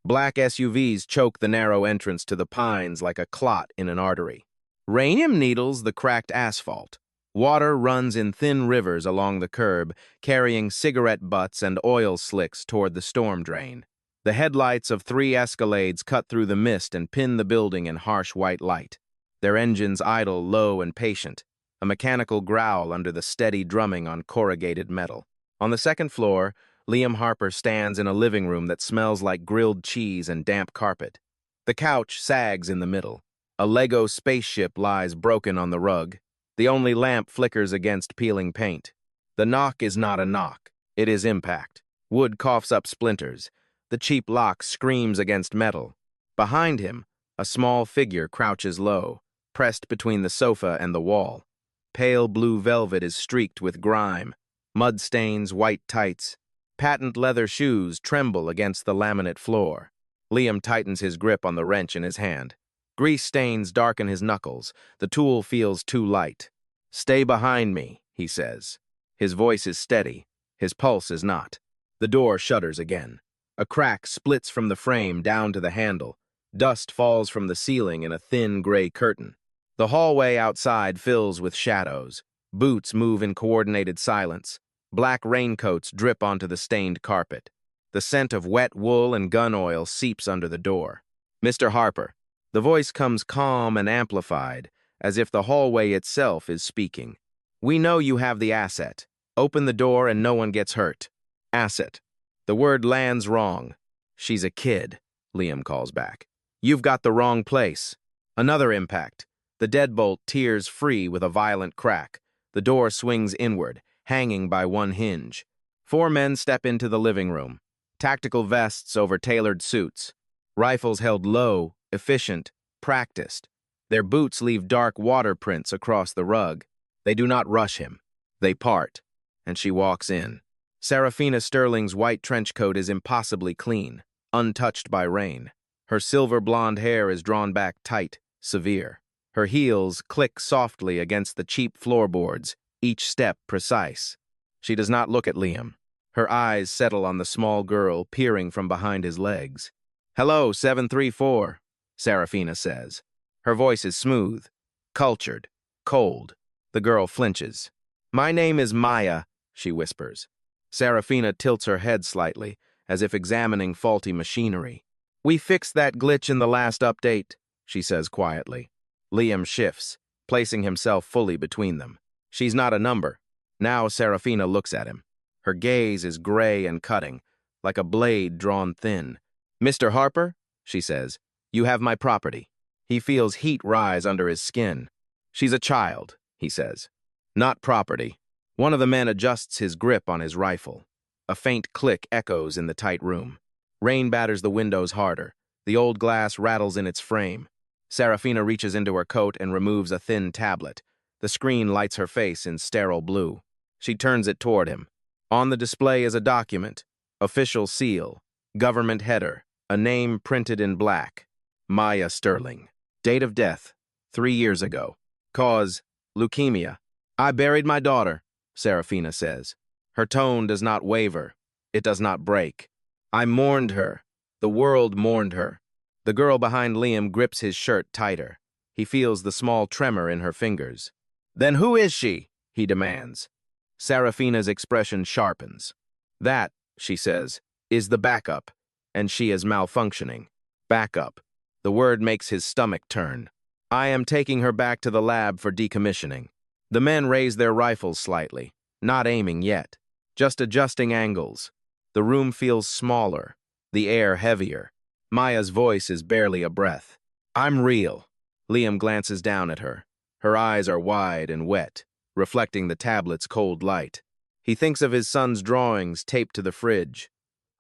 Black SUVs choke the narrow entrance to the pines like a clot in an artery. Rhenium needles the cracked asphalt. Water runs in thin rivers along the curb, carrying cigarette butts and oil slicks toward the storm drain. The headlights of 3 Escalades cut through the mist and pin the building in harsh white light. Their engines idle low and patient, a mechanical growl under the steady drumming on corrugated metal. On the second floor, Liam Harper stands in a living room that smells like grilled cheese and damp carpet. The couch sags in the middle. A Lego spaceship lies broken on the rug. The only lamp flickers against peeling paint. The knock is not a knock. It is impact. Wood coughs up splinters. The cheap lock screams against metal. Behind him, a small figure crouches low, pressed between the sofa and the wall. Pale blue velvet is streaked with grime. Mud stains, white tights. Patent leather shoes tremble against the laminate floor. Liam tightens his grip on the wrench in his hand. Grease stains darken his knuckles. The tool feels too light. "Stay behind me," he says. His voice is steady. His pulse is not. The door shudders again. A crack splits from the frame down to the handle. Dust falls from the ceiling in a thin gray curtain. The hallway outside fills with shadows. Boots move in coordinated silence. Black raincoats drip onto the stained carpet. The scent of wet wool and gun oil seeps under the door. "Mr. Harper." The voice comes calm and amplified, as if the hallway itself is speaking. "We know you have the asset. Open the door and no one gets hurt." Asset. The word lands wrong. "She's a kid," Liam calls back. "You've got the wrong place." Another impact. The deadbolt tears free with a violent crack. The door swings inward, hanging by one hinge. 4 men step into the living room. Tactical vests over tailored suits. Rifles held low, efficient, practiced. Their boots leave dark water prints across the rug. They do not rush him. They part, and she walks in. Serafina Sterling's white trench coat is impossibly clean, untouched by rain. Her silver blonde hair is drawn back tight, severe. Her heels click softly against the cheap floorboards, each step precise. She does not look at Liam. Her eyes settle on the small girl peering from behind his legs. "Hello, 734, Serafina says. Her voice is smooth, cultured, cold. The girl flinches. "My name is Maya," she whispers. Serafina tilts her head slightly, as if examining faulty machinery. "We fixed that glitch in the last update," she says quietly. Liam shifts, placing himself fully between them. She's not a number. Now Serafina looks at him. Her gaze is gray and cutting, like a blade drawn thin. "Mr. Harper," she says, "you have my property." He feels heat rise under his skin. "She's a child," he says. "Not property." One of the men adjusts his grip on his rifle. A faint click echoes in the tight room. Rain batters the windows harder. The old glass rattles in its frame. Serafina reaches into her coat and removes a thin tablet. The screen lights her face in sterile blue. She turns it toward him. On the display is a document. Official seal. Government header. A name printed in black. Maya Sterling. Date of death, 3 years ago. Cause, leukemia. "I buried my daughter," Serafina says. Her tone does not waver. It does not break. "I mourned her. The world mourned her." The girl behind Liam grips his shirt tighter. He feels the small tremor in her fingers. "Then who is she?" he demands. Serafina's expression sharpens. "That," she says, "is the backup, and she is malfunctioning." Backup. The word makes his stomach turn. "I am taking her back to the lab for decommissioning." The men raise their rifles slightly, not aiming yet, just adjusting angles. The room feels smaller, the air heavier. Maya's voice is barely a breath. "I'm real." Liam glances down at her. Her eyes are wide and wet, reflecting the tablet's cold light. He thinks of his son's drawings taped to the fridge,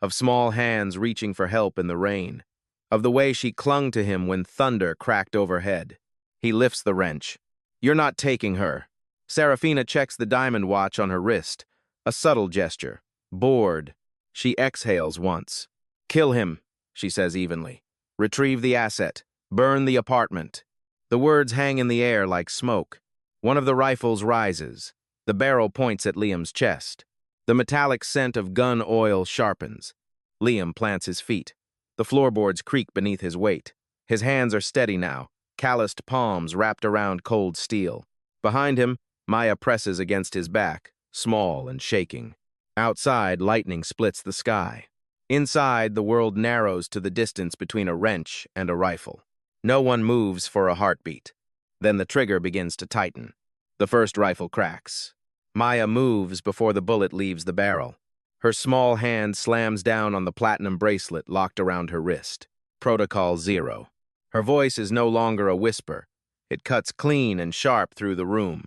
of small hands reaching for help in the rain, of the way she clung to him when thunder cracked overhead. He lifts the wrench. "You're not taking her." Serafina checks the diamond watch on her wrist, a subtle gesture. Bored. She exhales once. "Kill him," she says evenly. "Retrieve the asset. Burn the apartment." The words hang in the air like smoke. One of the rifles rises. The barrel points at Liam's chest. The metallic scent of gun oil sharpens. Liam plants his feet. The floorboards creak beneath his weight. His hands are steady now, calloused palms wrapped around cold steel. Behind him, Maya presses against his back, small and shaking. Outside, lightning splits the sky. Inside, the world narrows to the distance between a wrench and a rifle. No one moves for a heartbeat. Then the trigger begins to tighten. The first rifle cracks. Maya moves before the bullet leaves the barrel. Her small hand slams down on the platinum bracelet locked around her wrist. Protocol 0. Her voice is no longer a whisper. It cuts clean and sharp through the room.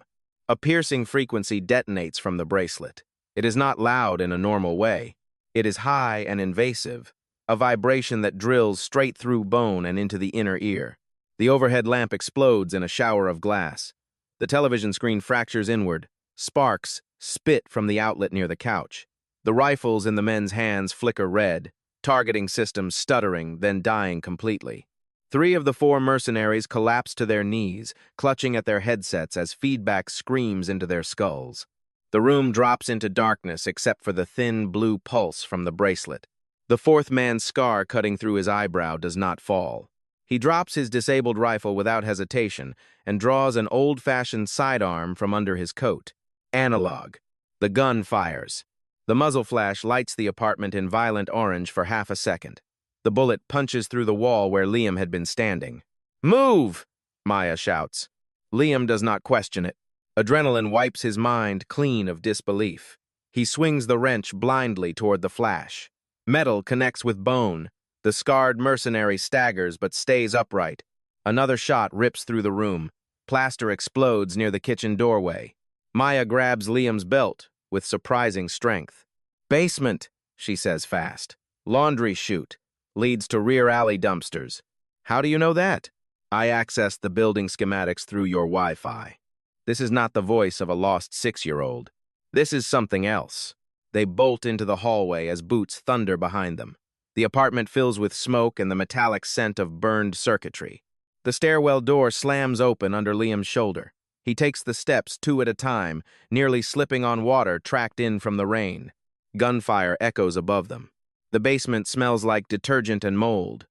A piercing frequency detonates from the bracelet. It is not loud in a normal way. It is high and invasive, a vibration that drills straight through bone and into the inner ear. The overhead lamp explodes in a shower of glass. The television screen fractures inward. Sparks spit from the outlet near the couch. The rifles in the men's hands flicker red, targeting systems stuttering, then dying completely. 3 of the 4 mercenaries collapse to their knees, clutching at their headsets as feedback screams into their skulls. The room drops into darkness except for the thin blue pulse from the bracelet. The 4th man's scar cutting through his eyebrow does not fall. He drops his disabled rifle without hesitation and draws an old-fashioned sidearm from under his coat. Analog. The gun fires. The muzzle flash lights the apartment in violent orange for half a second. The bullet punches through the wall where Liam had been standing. "Move!" Maya shouts. Liam does not question it. Adrenaline wipes his mind clean of disbelief. He swings the wrench blindly toward the flash. Metal connects with bone. The scarred mercenary staggers but stays upright. Another shot rips through the room. Plaster explodes near the kitchen doorway. Maya grabs Liam's belt with surprising strength. "Basement," she says fast. "Laundry chute. Leads to rear alley dumpsters." "How do you know that?" "I accessed the building schematics through your Wi-Fi." This is not the voice of a lost 6-year-old. This is something else. They bolt into the hallway as boots thunder behind them. The apartment fills with smoke and the metallic scent of burned circuitry. The stairwell door slams open under Liam's shoulder. He takes the steps 2 at a time, nearly slipping on water tracked in from the rain. Gunfire echoes above them. The basement smells like detergent and mold.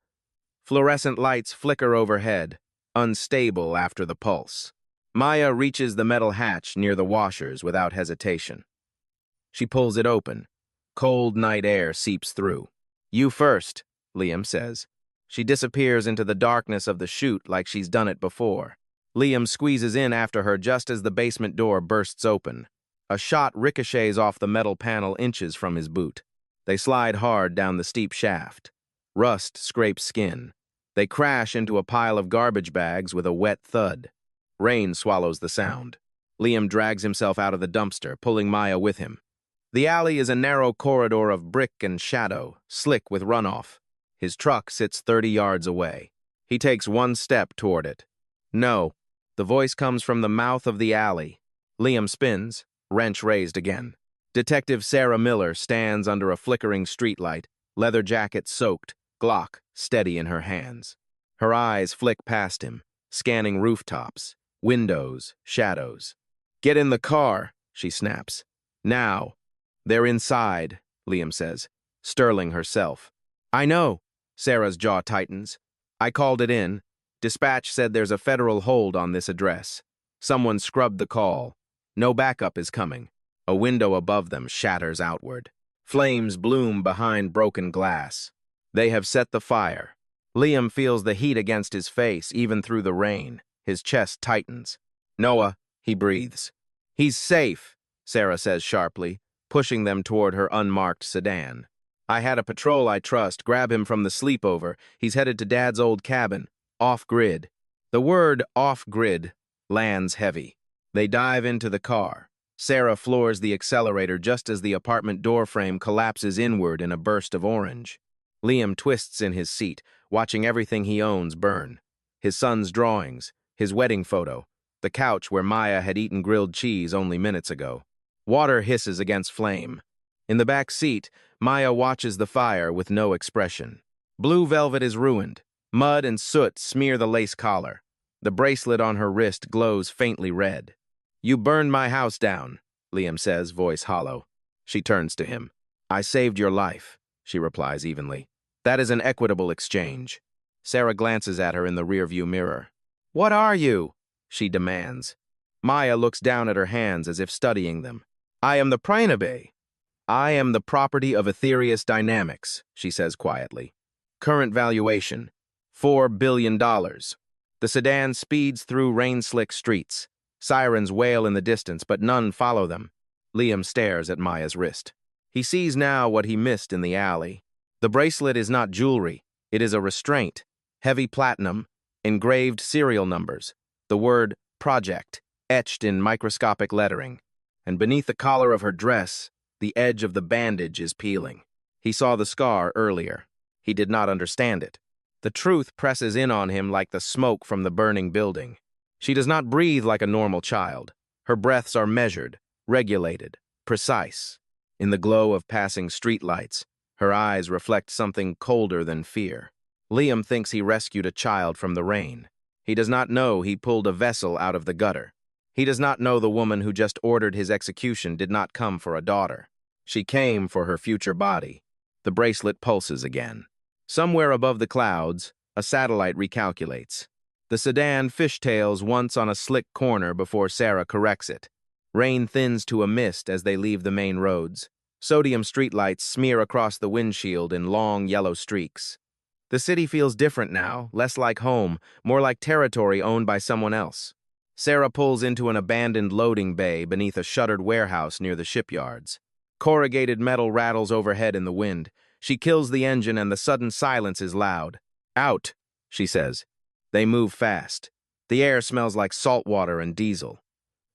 Fluorescent lights flicker overhead, unstable after the pulse. Maya reaches the metal hatch near the washers without hesitation. She pulls it open. Cold night air seeps through. "You first," Liam says. She disappears into the darkness of the chute like she's done it before. Liam squeezes in after her just as the basement door bursts open. A shot ricochets off the metal panel inches from his boot. They slide hard down the steep shaft. Rust scrapes skin. They crash into a pile of garbage bags with a wet thud. Rain swallows the sound. Liam drags himself out of the dumpster, pulling Maya with him. The alley is a narrow corridor of brick and shadow, slick with runoff. His truck sits 30 yards away. He takes 1 step toward it. "No." The voice comes from the mouth of the alley. Liam spins, wrench raised again. Detective Sarah Miller stands under a flickering streetlight, leather jacket soaked, Glock steady in her hands. Her eyes flick past him, scanning rooftops, windows, shadows. "Get in the car," she snaps. "Now." "They're inside," Liam says. Sterling herself. "I know." Sarah's jaw tightens. "I called it in. Dispatch said there's a federal hold on this address. Someone scrubbed the call. No backup is coming." A window above them shatters outward. Flames bloom behind broken glass. They have set the fire. Liam feels the heat against his face, even through the rain. His chest tightens. "Noah," he breathes. "He's safe," Sarah says sharply, pushing them toward her unmarked sedan. "I had a patrol I trust grab him from the sleepover. He's headed to Dad's old cabin. Off-grid." The word off-grid lands heavy. They dive into the car. Sarah floors the accelerator just as the apartment doorframe collapses inward in a burst of orange. Liam twists in his seat, watching everything he owns burn. His son's drawings, his wedding photo, the couch where Maya had eaten grilled cheese only minutes ago. Water hisses against flame. In the back seat, Maya watches the fire with no expression. Blue velvet is ruined. Mud and soot smear the lace collar. The bracelet on her wrist glows faintly red. "You burned my house down," Liam says, voice hollow. She turns to him. "I saved your life," she replies evenly. That is an equitable exchange. Sarah glances at her in the rearview mirror. What are you? She demands. Maya looks down at her hands as if studying them. I am the Prainabe. I am the property of Ethereus Dynamics, she says quietly. Current valuation, $4 billion. The sedan speeds through rain-slick streets. Sirens wail in the distance, but none follow them. Liam stares at Maya's wrist. He sees now what he missed in the alley. The bracelet is not jewelry. It is a restraint. Heavy platinum, engraved serial numbers, the word project etched in microscopic lettering. And beneath the collar of her dress, the edge of the bandage is peeling. He saw the scar earlier. He did not understand it. The truth presses in on him like the smoke from the burning building. She does not breathe like a normal child. Her breaths are measured, regulated, precise. In the glow of passing streetlights, her eyes reflect something colder than fear. Liam thinks he rescued a child from the rain. He does not know he pulled a vessel out of the gutter. He does not know the woman who just ordered his execution did not come for a daughter. She came for her future body. The bracelet pulses again. Somewhere above the clouds, a satellite recalculates. The sedan fishtails once on a slick corner before Sarah corrects it. Rain thins to a mist as they leave the main roads. Sodium streetlights smear across the windshield in long yellow streaks. The city feels different now, less like home, more like territory owned by someone else. Sarah pulls into an abandoned loading bay beneath a shuttered warehouse near the shipyards. Corrugated metal rattles overhead in the wind. She kills the engine and the sudden silence is loud. Out, she says. They move fast. The air smells like salt water and diesel.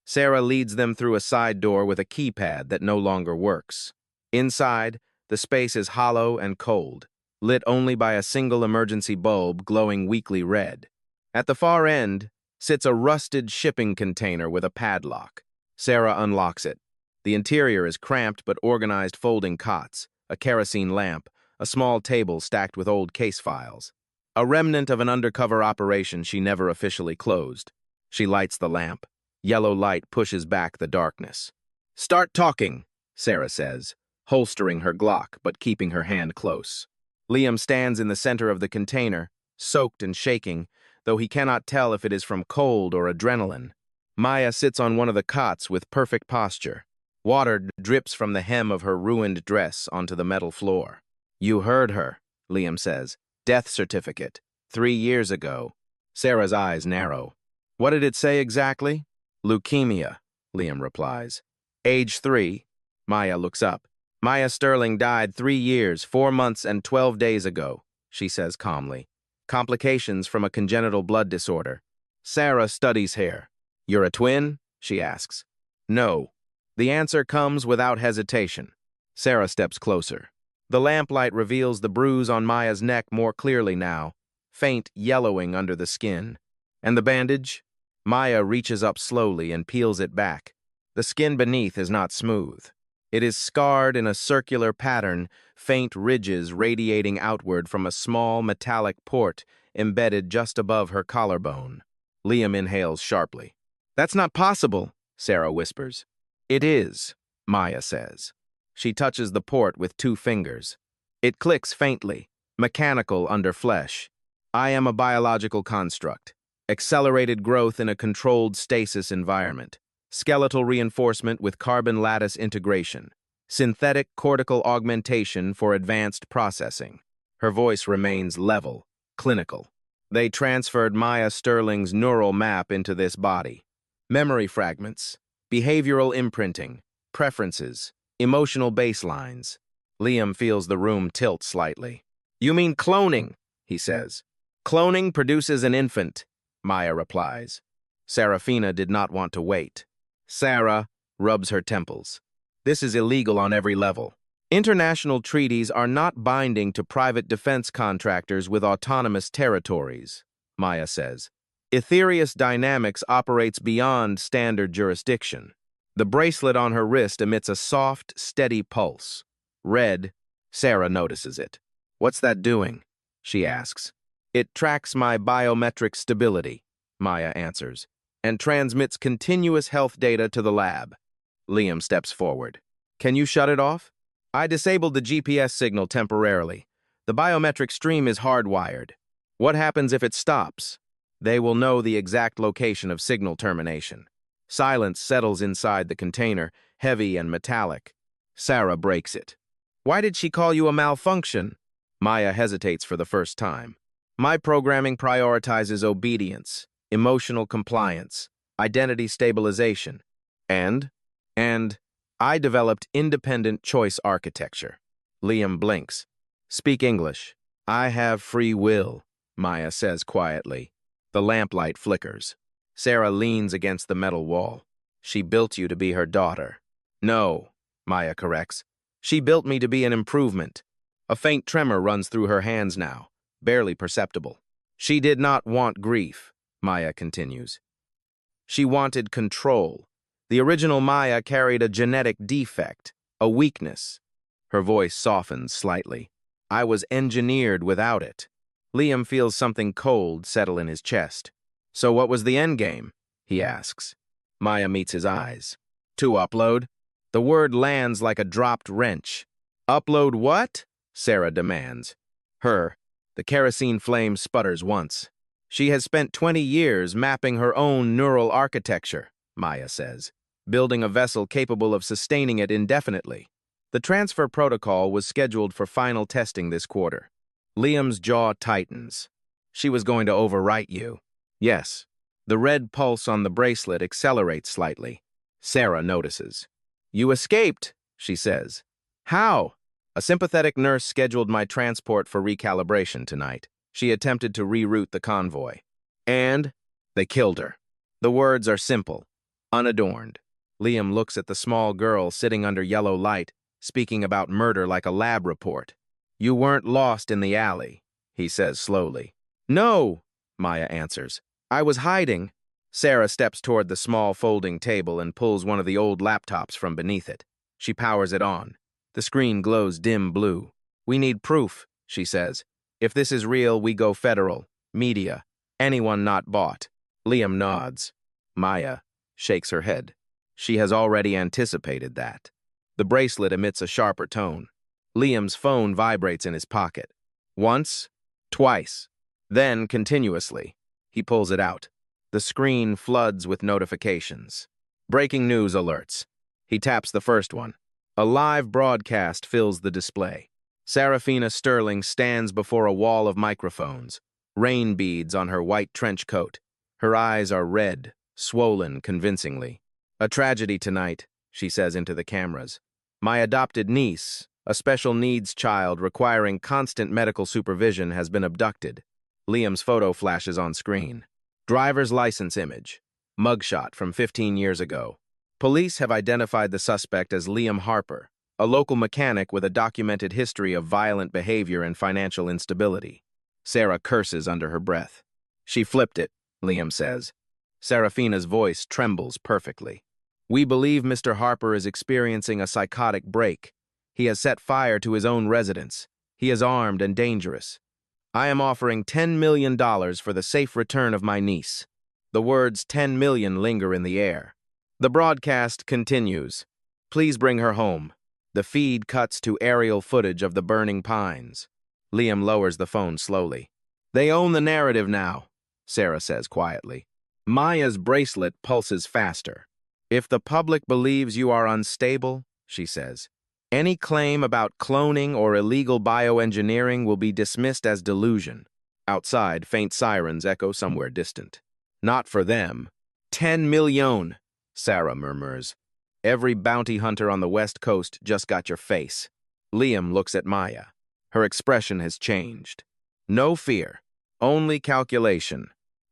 Sarah leads them through a side door with a keypad that no longer works. Inside, the space is hollow and cold, lit only by a single emergency bulb glowing weakly red. At the far end sits a rusted shipping container with a padlock. Sarah unlocks it. The interior is cramped but organized folding cots, a kerosene lamp, a small table stacked with old case files. A remnant of an undercover operation she never officially closed. She lights the lamp. Yellow light pushes back the darkness. Start talking, Sarah says, holstering her Glock but keeping her hand close. Liam stands in the center of the container, soaked and shaking, though he cannot tell if it is from cold or adrenaline. Maya sits on one of the cots with perfect posture. Water drips from the hem of her ruined dress onto the metal floor. You heard her, Liam says. Death certificate. 3 years ago. Sarah's eyes narrow. What did it say exactly? Leukemia, Liam replies. Age 3. Maya looks up. Maya Sterling died 3 years, 4 months, and 12 days ago, she says calmly. Complications from a congenital blood disorder. Sarah studies hair. You're a twin? She asks. No. The answer comes without hesitation. Sarah steps closer. The lamplight reveals the bruise on Maya's neck more clearly now, faint yellowing under the skin. And the bandage? Maya reaches up slowly and peels it back. The skin beneath is not smooth. It is scarred in a circular pattern, faint ridges radiating outward from a small metallic port embedded just above her collarbone. Liam inhales sharply. That's not possible, Sarah whispers. It is, Maya says. She touches the port with 2 fingers. It clicks faintly, mechanical under flesh. I am a biological construct. Accelerated growth in a controlled stasis environment. Skeletal reinforcement with carbon lattice integration. Synthetic cortical augmentation for advanced processing. Her voice remains level, clinical. They transferred Maya Sterling's neural map into this body. Memory fragments, behavioral imprinting, preferences, emotional baselines. Liam feels the room tilt slightly. You mean cloning, he says. Cloning produces an infant, Maya replies. Serafina did not want to wait. Sarah rubs her temples. This is illegal on every level. International treaties are not binding to private defense contractors with autonomous territories, Maya says. Ethereus Dynamics operates beyond standard jurisdiction. The bracelet on her wrist emits a soft, steady pulse. Red. Sarah notices it. What's that doing? She asks. It tracks my biometric stability, Maya answers, and transmits continuous health data to the lab. Liam steps forward. Can you shut it off? I disabled the GPS signal temporarily. The biometric stream is hardwired. What happens if it stops? They will know the exact location of signal termination. Silence settles inside the container, heavy and metallic. Sarah breaks it. Why did she call you a malfunction? Maya hesitates for the first time. My programming prioritizes obedience, emotional compliance, identity stabilization, and I developed independent choice architecture. Liam blinks. Speak English. I have free will, Maya says quietly. The lamplight flickers. Sarah leans against the metal wall. She built you to be her daughter. No, Maya corrects. She built me to be an improvement. A faint tremor runs through her hands now, barely perceptible. She did not want grief, Maya continues. She wanted control. The original Maya carried a genetic defect, a weakness. Her voice softens slightly. I was engineered without it. Liam feels something cold settle in his chest. So what was the end game? He asks. Maya meets his eyes. To upload? The word lands like a dropped wrench. Upload what? Sarah demands. The kerosene flame sputters once. She has spent 20 years mapping her own neural architecture, Maya says, building a vessel capable of sustaining it indefinitely. The transfer protocol was scheduled for final testing this quarter. Liam's jaw tightens. She was going to overwrite you. Yes. The red pulse on the bracelet accelerates slightly. Sarah notices. You escaped, she says. How? A sympathetic nurse scheduled my transport for recalibration tonight. She attempted to reroute the convoy. And they killed her. The words are simple, unadorned. Liam looks at the small girl sitting under yellow light, speaking about murder like a lab report. You weren't lost in the alley, he says slowly. No, Maya answers. I was hiding. Sarah steps toward the small folding table and pulls one of the old laptops from beneath it. She powers it on. The screen glows dim blue. We need proof, she says. If this is real, we go federal, media, anyone not bought. Liam nods. Maya shakes her head. She has already anticipated that. The bracelet emits a sharper tone. Liam's phone vibrates in his pocket. Once, twice, then continuously. He pulls it out. The screen floods with notifications. Breaking news alerts. He taps the first one. A live broadcast fills the display. Serafina Sterling stands before a wall of microphones, rain beads on her white trench coat. Her eyes are red, swollen convincingly. A tragedy tonight, she says into the cameras. My adopted niece, a special needs child requiring constant medical supervision, has been abducted. Liam's photo flashes on screen. Driver's license image. Mugshot from 15 years ago. Police have identified the suspect as Liam Harper, a local mechanic with a documented history of violent behavior and financial instability. Sarah curses under her breath. She flipped it, Liam says. Serafina's voice trembles perfectly. We believe Mr. Harper is experiencing a psychotic break. He has set fire to his own residence. He is armed and dangerous. I am offering $10 million for the safe return of my niece. The words 10 million linger in the air. The broadcast continues. Please bring her home. The feed cuts to aerial footage of the burning pines. Liam lowers the phone slowly. They own the narrative now, Sarah says quietly. Maya's bracelet pulses faster. If the public believes you are unstable, she says, any claim about cloning or illegal bioengineering will be dismissed as delusion. Outside, faint sirens echo somewhere distant. Not for them. 10 million, Sarah murmurs. Every bounty hunter on the West Coast just got your face. Liam looks at Maya. Her expression has changed. No fear, only calculation.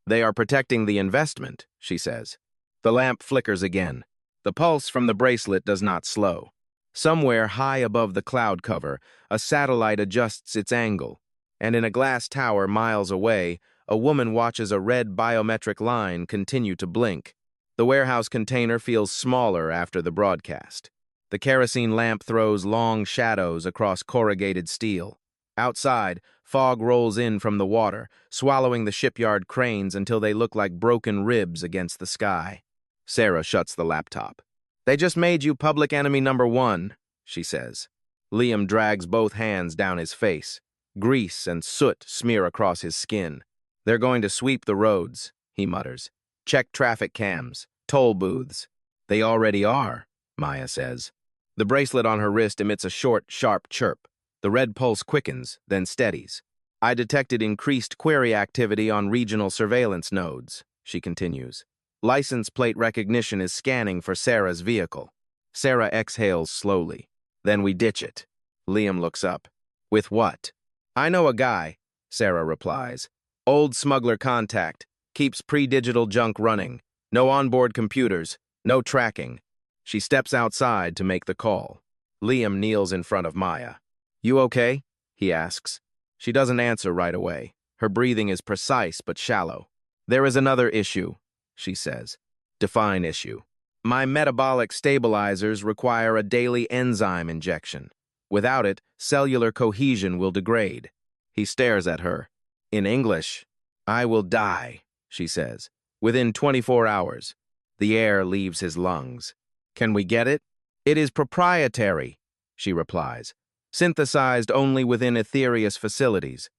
They are protecting the investment, she says. The lamp flickers again. The pulse from the bracelet does not slow. Somewhere high above the cloud cover, a satellite adjusts its angle, and in a glass tower miles away, a woman watches a red biometric line continue to blink. The warehouse container feels smaller after the broadcast. The kerosene lamp throws long shadows across corrugated steel. Outside, fog rolls in from the water, swallowing the shipyard cranes until they look like broken ribs against the sky. Sarah shuts the laptop. They just made you public enemy number 1, she says. Liam drags both hands down his face. Grease and soot smear across his skin. They're going to sweep the roads, he mutters. Check traffic cams, toll booths. They already are, Maya says. The bracelet on her wrist emits a short, sharp chirp. The red pulse quickens, then steadies. I detected increased query activity on regional surveillance nodes, she continues. License plate recognition is scanning for Sarah's vehicle. Sarah exhales slowly. Then we ditch it. Liam looks up. With what? I know a guy, Sarah replies. Old smuggler contact. Keeps pre-digital junk running. No onboard computers. No tracking. She steps outside to make the call. Liam kneels in front of Maya. You okay? He asks. She doesn't answer right away. Her breathing is precise but shallow. There is another issue, she says. Define issue. My metabolic stabilizers require a daily enzyme injection. Without it, cellular cohesion will degrade. He stares at her. In English, I will die, she says. Within 24 hours. The air leaves his lungs. Can we get it? It is proprietary, she replies. Synthesized only within Aetherius facilities.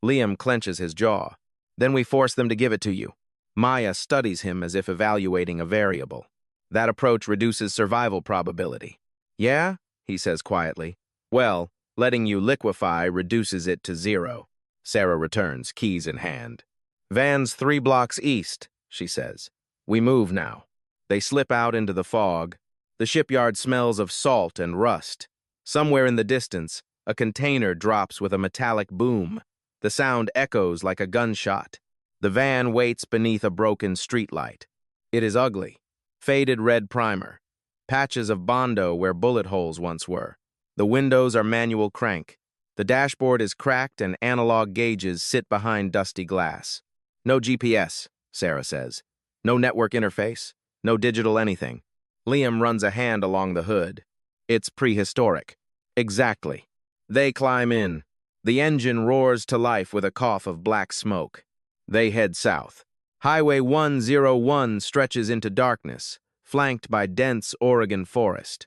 Liam clenches his jaw. Then we force them to give it to you. Maya studies him as if evaluating a variable. That approach reduces survival probability. Yeah? He says quietly. Well, letting you liquefy reduces it to 0. Sarah returns, keys in hand. Van's 3 blocks east, she says. We move now. They slip out into the fog. The shipyard smells of salt and rust. Somewhere in the distance, a container drops with a metallic boom. The sound echoes like a gunshot. The van waits beneath a broken streetlight. It is ugly. Faded red primer. Patches of Bondo where bullet holes once were. The windows are manual crank. The dashboard is cracked and analog gauges sit behind dusty glass. No GPS, Sarah says. No network interface. No digital anything. Liam runs a hand along the hood. It's prehistoric. Exactly. They climb in. The engine roars to life with a cough of black smoke. They head south. Highway 101 stretches into darkness, flanked by dense Oregon forest.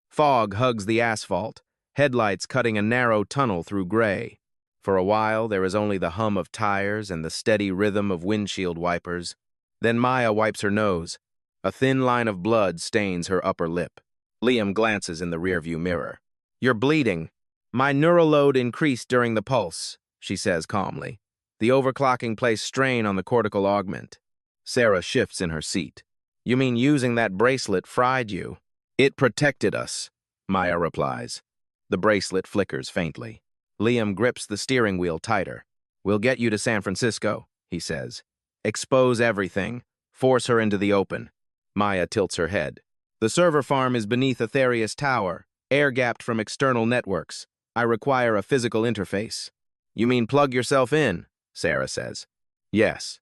Fog hugs the asphalt, headlights cutting a narrow tunnel through gray. For a while, there is only the hum of tires and the steady rhythm of windshield wipers. Then Maya wipes her nose. A thin line of blood stains her upper lip. Liam glances in the rearview mirror. You're bleeding. My neural load increased during the pulse, she says calmly. The overclocking placed strain on the cortical augment. Sarah shifts in her seat. You mean using that bracelet fried you? It protected us, Maya replies. The bracelet flickers faintly. Liam grips the steering wheel tighter. We'll get you to San Francisco, he says. Expose everything. Force her into the open. Maya tilts her head. The server farm is beneath Aetherius Tower, air-gapped from external networks. I require a physical interface. You mean plug yourself in? Sarah says. Yes.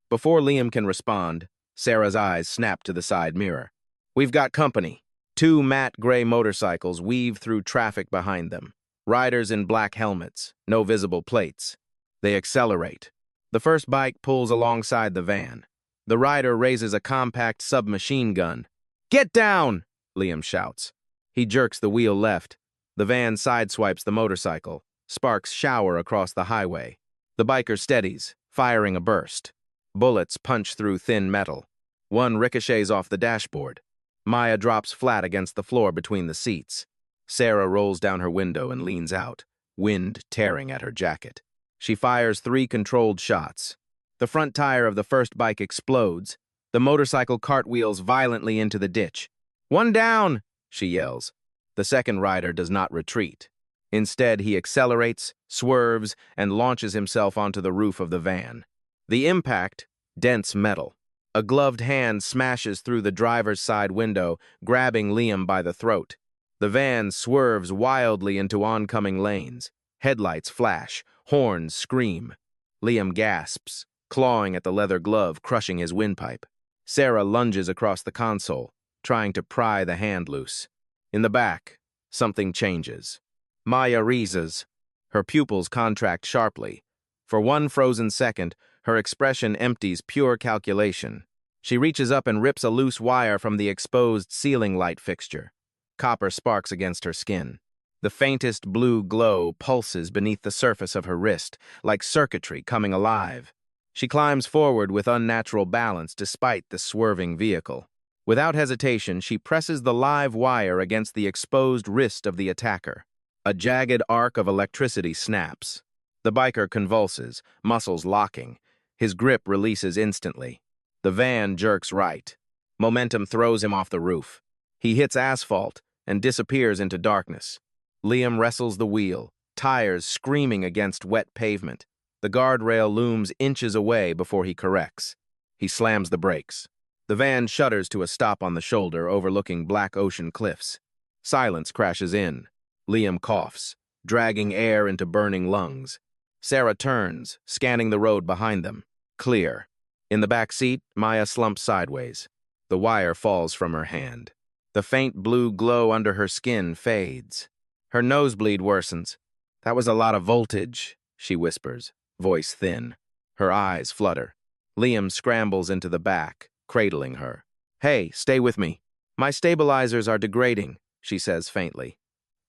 Before Liam can respond, Sarah's eyes snap to the side mirror. We've got company. 2 matte gray motorcycles weave through traffic behind them. Riders in black helmets, no visible plates. They accelerate. The first bike pulls alongside the van. The rider raises a compact submachine gun. Get down! Liam shouts. He jerks the wheel left. The van sideswipes the motorcycle. Sparks shower across the highway. The biker steadies, firing a burst. Bullets punch through thin metal. One ricochets off the dashboard. Maya drops flat against the floor between the seats. Sarah rolls down her window and leans out, wind tearing at her jacket. She fires 3 controlled shots. The front tire of the first bike explodes. The motorcycle cartwheels violently into the ditch. One down, she yells. The second rider does not retreat. Instead, he accelerates, swerves, and launches himself onto the roof of the van. The impact, dense metal. A gloved hand smashes through the driver's side window, grabbing Liam by the throat. The van swerves wildly into oncoming lanes. Headlights flash, horns scream. Liam gasps, clawing at the leather glove, crushing his windpipe. Sarah lunges across the console, trying to pry the hand loose. In the back, something changes. Maya reases. Her pupils contract sharply. For one frozen second, her expression empties pure calculation. She reaches up and rips a loose wire from the exposed ceiling light fixture. Copper sparks against her skin. The faintest blue glow pulses beneath the surface of her wrist, like circuitry coming alive. She climbs forward with unnatural balance despite the swerving vehicle. Without hesitation, she presses the live wire against the exposed wrist of the attacker. A jagged arc of electricity snaps. The biker convulses, muscles locking. His grip releases instantly. The van jerks right. Momentum throws him off the roof. He hits asphalt and disappears into darkness. Liam wrestles the wheel, tires screaming against wet pavement. The guardrail looms inches away before he corrects. He slams the brakes. The van shudders to a stop on the shoulder overlooking black ocean cliffs. Silence crashes in. Liam coughs, dragging air into burning lungs. Sarah turns, scanning the road behind them. Clear. In the back seat, Maya slumps sideways. The wire falls from her hand. The faint blue glow under her skin fades. Her nosebleed worsens. "That was a lot of voltage," she whispers, voice thin. Her eyes flutter. Liam scrambles into the back, cradling her. "Hey, stay with me. My stabilizers are degrading," she says faintly.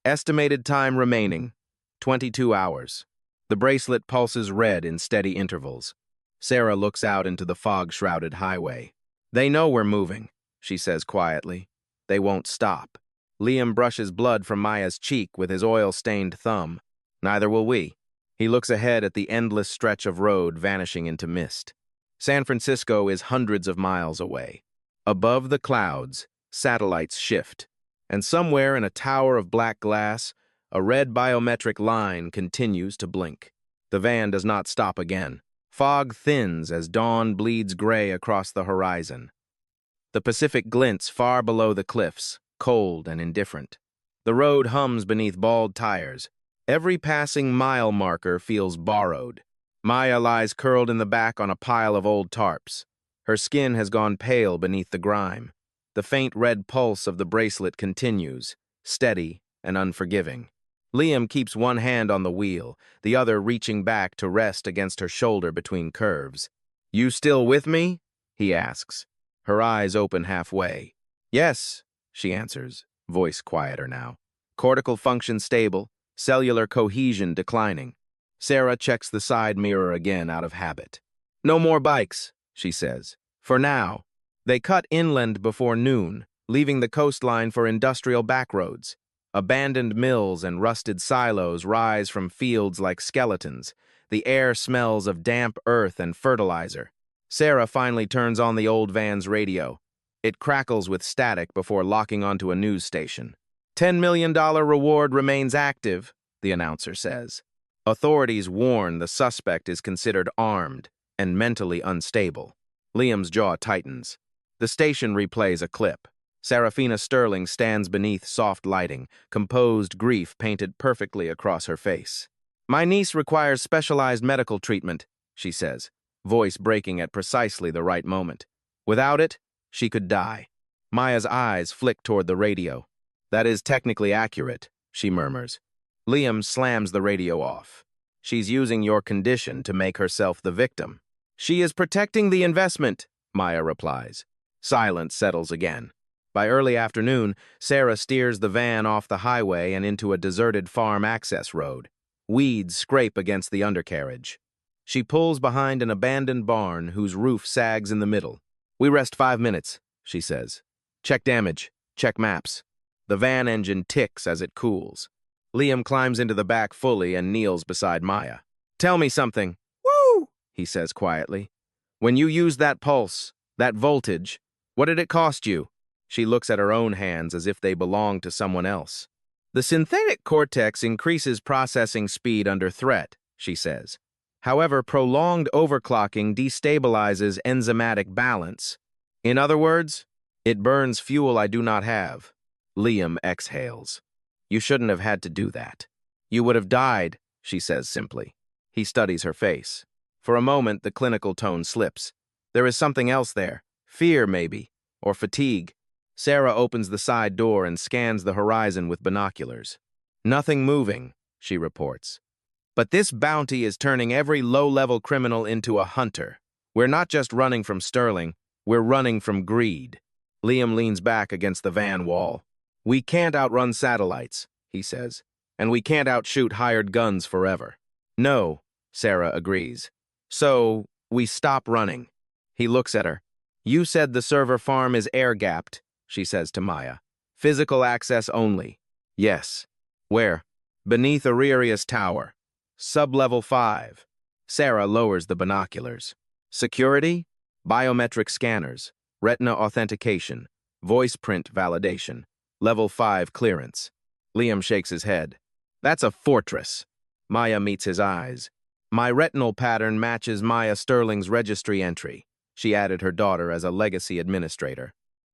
"Estimated time remaining, 22 hours. The bracelet pulses red in steady intervals. Sarah looks out into the fog-shrouded highway. "They know we're moving," she says quietly. "They won't stop." Liam brushes blood from Maya's cheek with his oil-stained thumb. "Neither will we." He looks ahead at the endless stretch of road vanishing into mist. San Francisco is hundreds of miles away. Above the clouds, satellites shift, and somewhere in a tower of black glass, a red biometric line continues to blink. The van does not stop again. Fog thins as dawn bleeds gray across the horizon. The Pacific glints far below the cliffs, cold and indifferent. The road hums beneath bald tires. Every passing mile marker feels borrowed. Maya lies curled in the back on a pile of old tarps. Her skin has gone pale beneath the grime. The faint red pulse of the bracelet continues, steady and unforgiving. Liam keeps one hand on the wheel, the other reaching back to rest against her shoulder between curves. "You still with me?" he asks. Her eyes open halfway. "Yes," she answers, voice quieter now. Cortical function stable, cellular cohesion declining. Sarah checks the side mirror again out of habit. "No more bikes," she says. "For now." They cut inland before noon, leaving the coastline for industrial backroads. Abandoned mills and rusted silos rise from fields like skeletons. The air smells of damp earth and fertilizer. Sarah finally turns on the old van's radio. It crackles with static before locking onto a news station. $10 million reward remains active," the announcer says. Authorities warn the suspect is considered armed and mentally unstable. Liam's jaw tightens. The station replays a clip. Serafina Sterling stands beneath soft lighting, composed grief painted perfectly across her face. "My niece requires specialized medical treatment," she says, voice breaking at precisely the right moment. "Without it, she could die." Maya's eyes flick toward the radio. "That is technically accurate," she murmurs. Liam slams the radio off. "She's using your condition to make herself the victim." "She is protecting the investment," Maya replies. Silence settles again. By early afternoon, Sarah steers the van off the highway and into a deserted farm access road. Weeds scrape against the undercarriage. She pulls behind an abandoned barn whose roof sags in the middle. "We rest 5 minutes," she says. "Check damage. Check maps." The van engine ticks as it cools. Liam climbs into the back fully and kneels beside Maya. "Tell me something." "Woo!" he says quietly. "When you used that pulse, that voltage, what did it cost you?" She looks at her own hands as if they belong to someone else. "The synthetic cortex increases processing speed under threat," she says. "However, prolonged overclocking destabilizes enzymatic balance. In other words, it burns fuel I do not have." Liam exhales. "You shouldn't have had to do that." "You would have died," she says simply. He studies her face. For a moment, the clinical tone slips. There is something else there. Fear, maybe, or fatigue. Sarah opens the side door and scans the horizon with binoculars. "Nothing moving," she reports. "But this bounty is turning every low-level criminal into a hunter. We're not just running from Sterling, we're running from greed." Liam leans back against the van wall. "We can't outrun satellites," he says. And we can't outshoot hired guns forever. No, Sarah agrees. So, we stop running. He looks at her. You said the server farm is air-gapped, she says to Maya. Physical access only. Yes. Where? Beneath Aurelius Tower. Sub-level 5. Sarah lowers the binoculars. Security? Biometric scanners. Retina authentication. Voice print validation. Level 5 clearance. Liam shakes his head. That's a fortress. Maya meets his eyes. My retinal pattern matches Maya Sterling's registry entry. She added her daughter as a legacy administrator.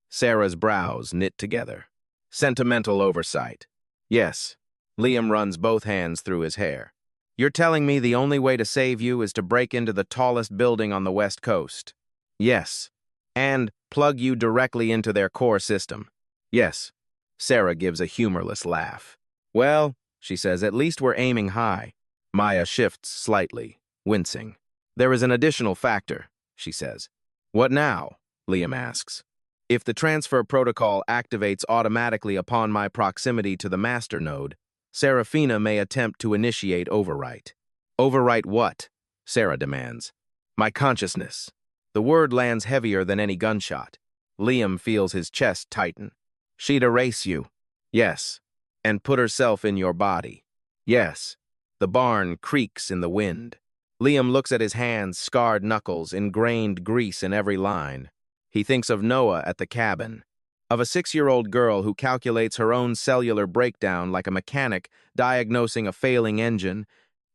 Sarah's brows knit together. Sentimental oversight. Yes. Liam runs both hands through his hair. You're telling me the only way to save you is to break into the tallest building on the West Coast? Yes. And plug you directly into their core system? Yes. Sarah gives a humorless laugh. Well, she says, at least we're aiming high. Maya shifts slightly, wincing. There is an additional factor, she says. What now? Liam asks. If the transfer protocol activates automatically upon my proximity to the master node, Serafina may attempt to initiate overwrite. Overwrite what? Sarah demands. My consciousness. The word lands heavier than any gunshot. Liam feels his chest tighten. She'd erase you. Yes. And put herself in your body. Yes. The barn creaks in the wind. Liam looks at his hands, scarred knuckles, ingrained grease in every line. He thinks of Noah at the cabin, of a 6-year-old girl who calculates her own cellular breakdown like a mechanic diagnosing a failing engine.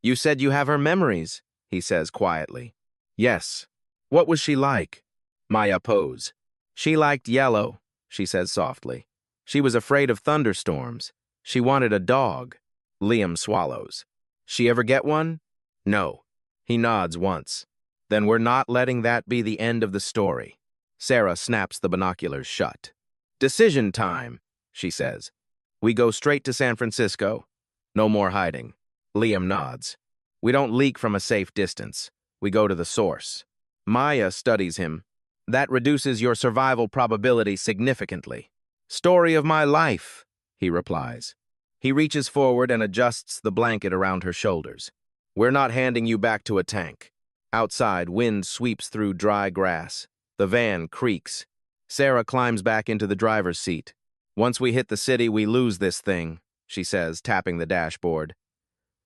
You said you have her memories, he says quietly. Yes. What was she like? Maya pose. She liked yellow, she says softly. She was afraid of thunderstorms. She wanted a dog. Liam swallows. She ever get one? No. He nods once. Then we're not letting that be the end of the story. Sarah snaps the binoculars shut. Decision time, she says. We go straight to San Francisco. No more hiding. Liam nods. We don't leak from a safe distance. We go to the source. Maya studies him. That reduces your survival probability significantly. Story of my life, he replies. He reaches forward and adjusts the blanket around her shoulders. We're not handing you back to a tank. Outside, wind sweeps through dry grass. The van creaks. Sarah climbs back into the driver's seat. Once we hit the city, we lose this thing, she says, tapping the dashboard.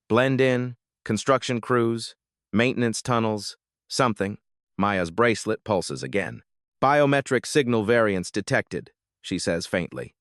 Blend in, construction crews, maintenance tunnels, something. Maya's bracelet pulses again. Biometric signal variance detected, she says faintly.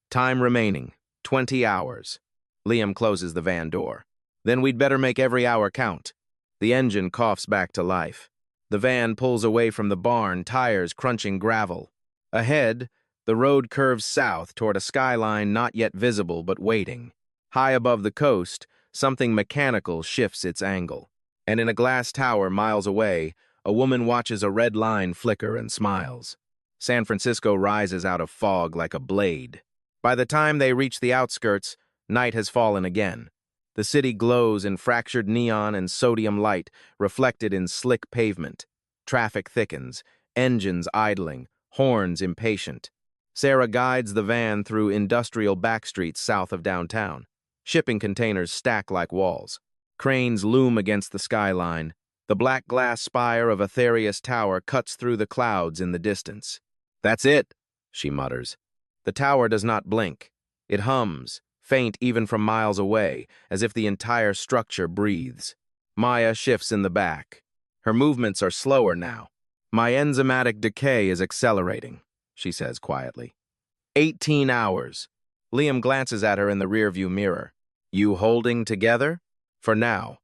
Time remaining, 20 hours. Liam closes the van door. Then we'd better make every hour count. The engine coughs back to life. The van pulls away from the barn, tires crunching gravel. Ahead, the road curves south toward a skyline not yet visible but waiting. High above the coast, something mechanical shifts its angle. And in a glass tower miles away, a woman watches a red line flicker and smiles. San Francisco rises out of fog like a blade. By the time they reach the outskirts, night has fallen again. The city glows in fractured neon and sodium light reflected in slick pavement. Traffic thickens, engines idling, horns impatient. Sarah guides the van through industrial backstreets south of downtown. Shipping containers stack like walls. Cranes loom against the skyline. The black glass spire of Aetherius Tower cuts through the clouds in the distance. That's it, she mutters. The tower does not blink. It hums, faint even from miles away, as if the entire structure breathes. Maya shifts in the back. Her movements are slower now. My enzymatic decay is accelerating, she says quietly. 18 hours. Liam glances at her in the rearview mirror. You holding together? For now.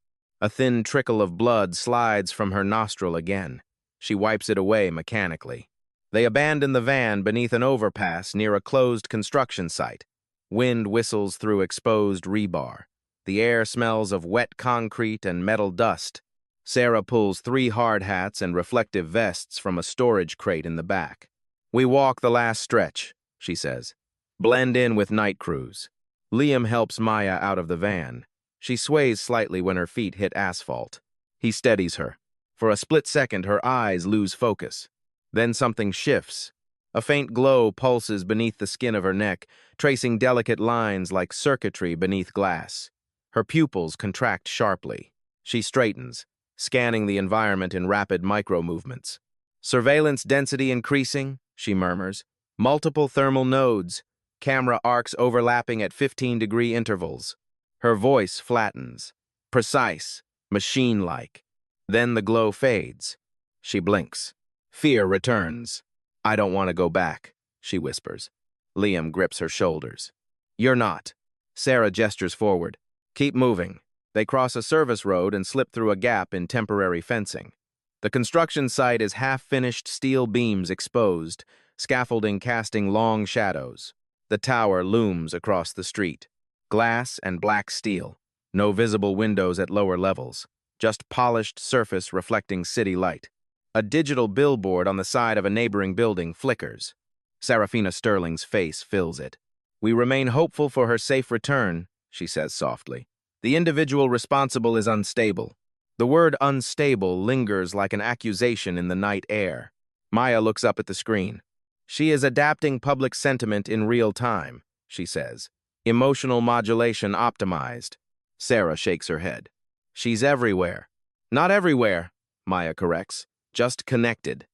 A thin trickle of blood slides from her nostril again. She wipes it away mechanically. They abandon the van beneath an overpass near a closed construction site. Wind whistles through exposed rebar. The air smells of wet concrete and metal dust. Sarah pulls 3 hard hats and reflective vests from a storage crate in the back. We walk the last stretch, she says. Blend in with night crews. Liam helps Maya out of the van. She sways slightly when her feet hit asphalt. He steadies her. For a split second, her eyes lose focus. Then something shifts. A faint glow pulses beneath the skin of her neck, tracing delicate lines like circuitry beneath glass. Her pupils contract sharply. She straightens, scanning the environment in rapid micro-movements. Surveillance density increasing, she murmurs. Multiple thermal nodes, camera arcs overlapping at 15-degree intervals. Her voice flattens. Precise, machine-like. Then the glow fades. She blinks. Fear returns. I don't want to go back, she whispers. Liam grips her shoulders. You're not. Sarah gestures forward. Keep moving. They cross a service road and slip through a gap in temporary fencing. The construction site is half-finished steel beams exposed, scaffolding casting long shadows. The tower looms across the street. Glass and black steel. No visible windows at lower levels. Just polished surface reflecting city light. A digital billboard on the side of a neighboring building flickers. Serafina Sterling's face fills it. We remain hopeful for her safe return, she says softly. The individual responsible is unstable. The word unstable lingers like an accusation in the night air. Maya looks up at the screen. She is adapting public sentiment in real time, she says. Emotional modulation optimized. Sarah shakes her head. She's everywhere. Not everywhere, Maya corrects. Just connected.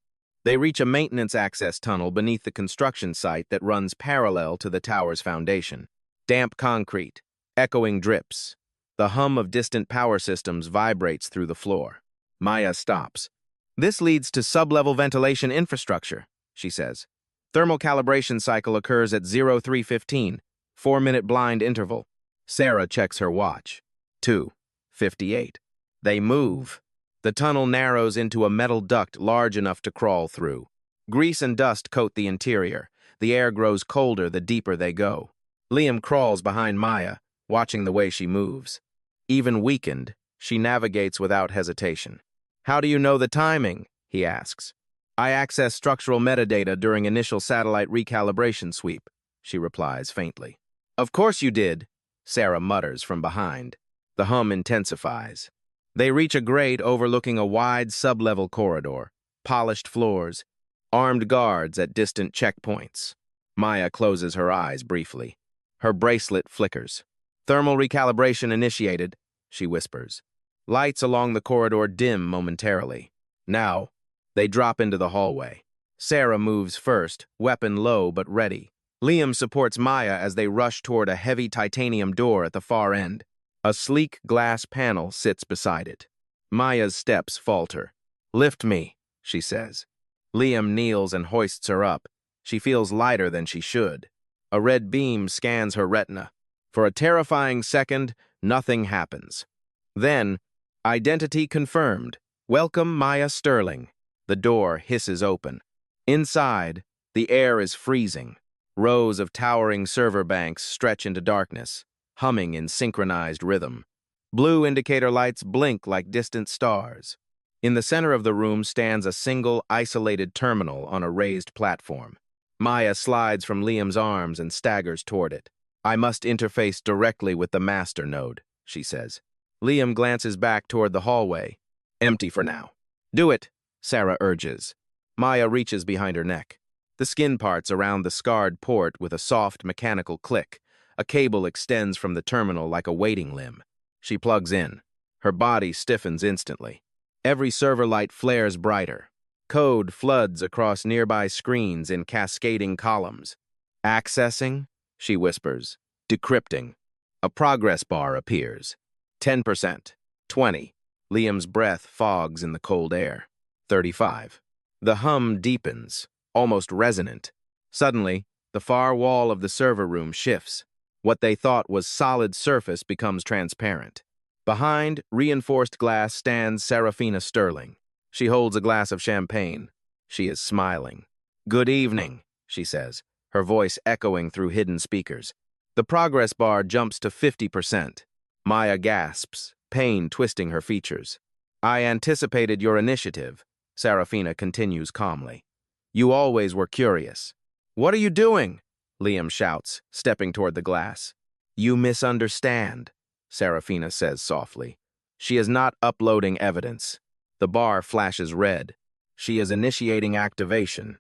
They reach a maintenance access tunnel beneath the construction site that runs parallel to the tower's foundation. Damp concrete, echoing drips. The hum of distant power systems vibrates through the floor. Maya stops. This leads to sub-level ventilation infrastructure, she says. Thermal calibration cycle occurs at 0315, 4-minute blind interval. Sarah checks her watch. 2:58. They move. The tunnel narrows into a metal duct large enough to crawl through. Grease and dust coat the interior. The air grows colder the deeper they go. Liam crawls behind Maya, watching the way she moves. Even weakened, she navigates without hesitation. How do you know the timing? He asks. I access structural metadata during initial satellite recalibration sweep, she replies faintly. Of course you did, Sarah mutters from behind. The hum intensifies. They reach a grate overlooking a wide sub-level corridor, polished floors, armed guards at distant checkpoints. Maya closes her eyes briefly. Her bracelet flickers. Thermal recalibration initiated, she whispers. Lights along the corridor dim momentarily. Now, they drop into the hallway. Sarah moves first, weapon low but ready. Liam supports Maya as they rush toward a heavy titanium door at the far end. A sleek glass panel sits beside it. Maya's steps falter. Lift me, she says. Liam kneels and hoists her up. She feels lighter than she should. A red beam scans her retina. For a terrifying second, nothing happens. Then, identity confirmed. Welcome, Maya Sterling. The door hisses open. Inside, the air is freezing. Rows of towering server banks stretch into darkness, humming in synchronized rhythm. Blue indicator lights blink like distant stars. In the center of the room stands a single, isolated terminal on a raised platform. Maya slides from Liam's arms and staggers toward it. I must interface directly with the master node, she says. Liam glances back toward the hallway. Empty for now. Do it, Sarah urges. Maya reaches behind her neck. The skin parts around the scarred port with a soft mechanical click. A cable extends from the terminal like a waiting limb. She plugs in. Her body stiffens instantly. Every server light flares brighter. Code floods across nearby screens in cascading columns. Accessing, she whispers. Decrypting. A progress bar appears. 10%. 20. Liam's breath fogs in the cold air. 35. The hum deepens, almost resonant. Suddenly, the far wall of the server room shifts. What they thought was solid surface becomes transparent. Behind reinforced glass stands Serafina Sterling. She holds a glass of champagne. She is smiling. Good evening, she says, her voice echoing through hidden speakers. The progress bar jumps to 50%. Maya gasps, pain twisting her features. I anticipated your initiative, Serafina continues calmly. You always were curious. What are you doing? Liam shouts, stepping toward the glass. You misunderstand, Serafina says softly. She is not uploading evidence. The bar flashes red. She is initiating activation.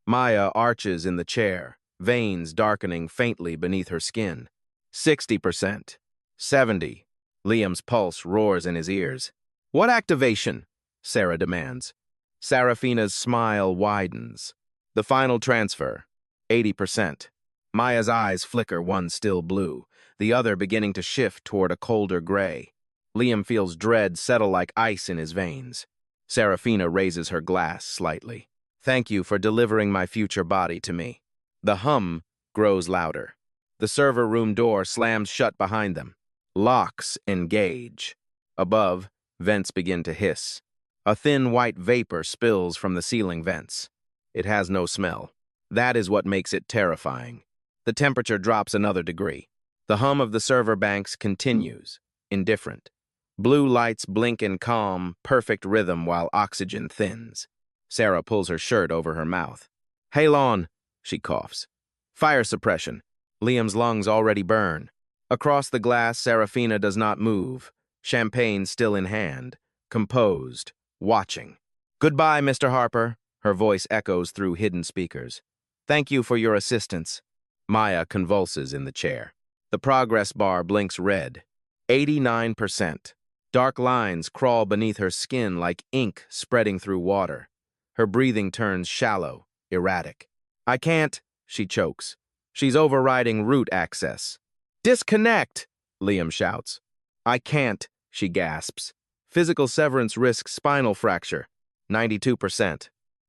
Maya arches in the chair, veins darkening faintly beneath her skin. 60%. 70. Liam's pulse roars in his ears. What activation? Sarah demands. Serafina's smile widens. The final transfer. 80%. Maya's eyes flicker, one still blue, the other beginning to shift toward a colder gray. Liam feels dread settle like ice in his veins. Serafina raises her glass slightly. Thank you for delivering my future body to me. The hum grows louder. The server room door slams shut behind them. Locks engage. Above, vents begin to hiss. A thin white vapor spills from the ceiling vents. It has no smell. That is what makes it terrifying. The temperature drops another degree. The hum of the server banks continues, indifferent. Blue lights blink in calm, perfect rhythm while oxygen thins. Sarah pulls her shirt over her mouth. Halon, she coughs. Fire suppression. Liam's lungs already burn. Across the glass, Serafina does not move, champagne still in hand, composed, watching. Goodbye, Mr. Harper, her voice echoes through hidden speakers. Thank you for your assistance. Maya convulses in the chair. The progress bar blinks red. 89%. Dark lines crawl beneath her skin like ink spreading through water. Her breathing turns shallow, erratic. I can't, she chokes. She's overriding root access. Disconnect, Liam shouts. I can't, she gasps. Physical severance risks spinal fracture. 92%.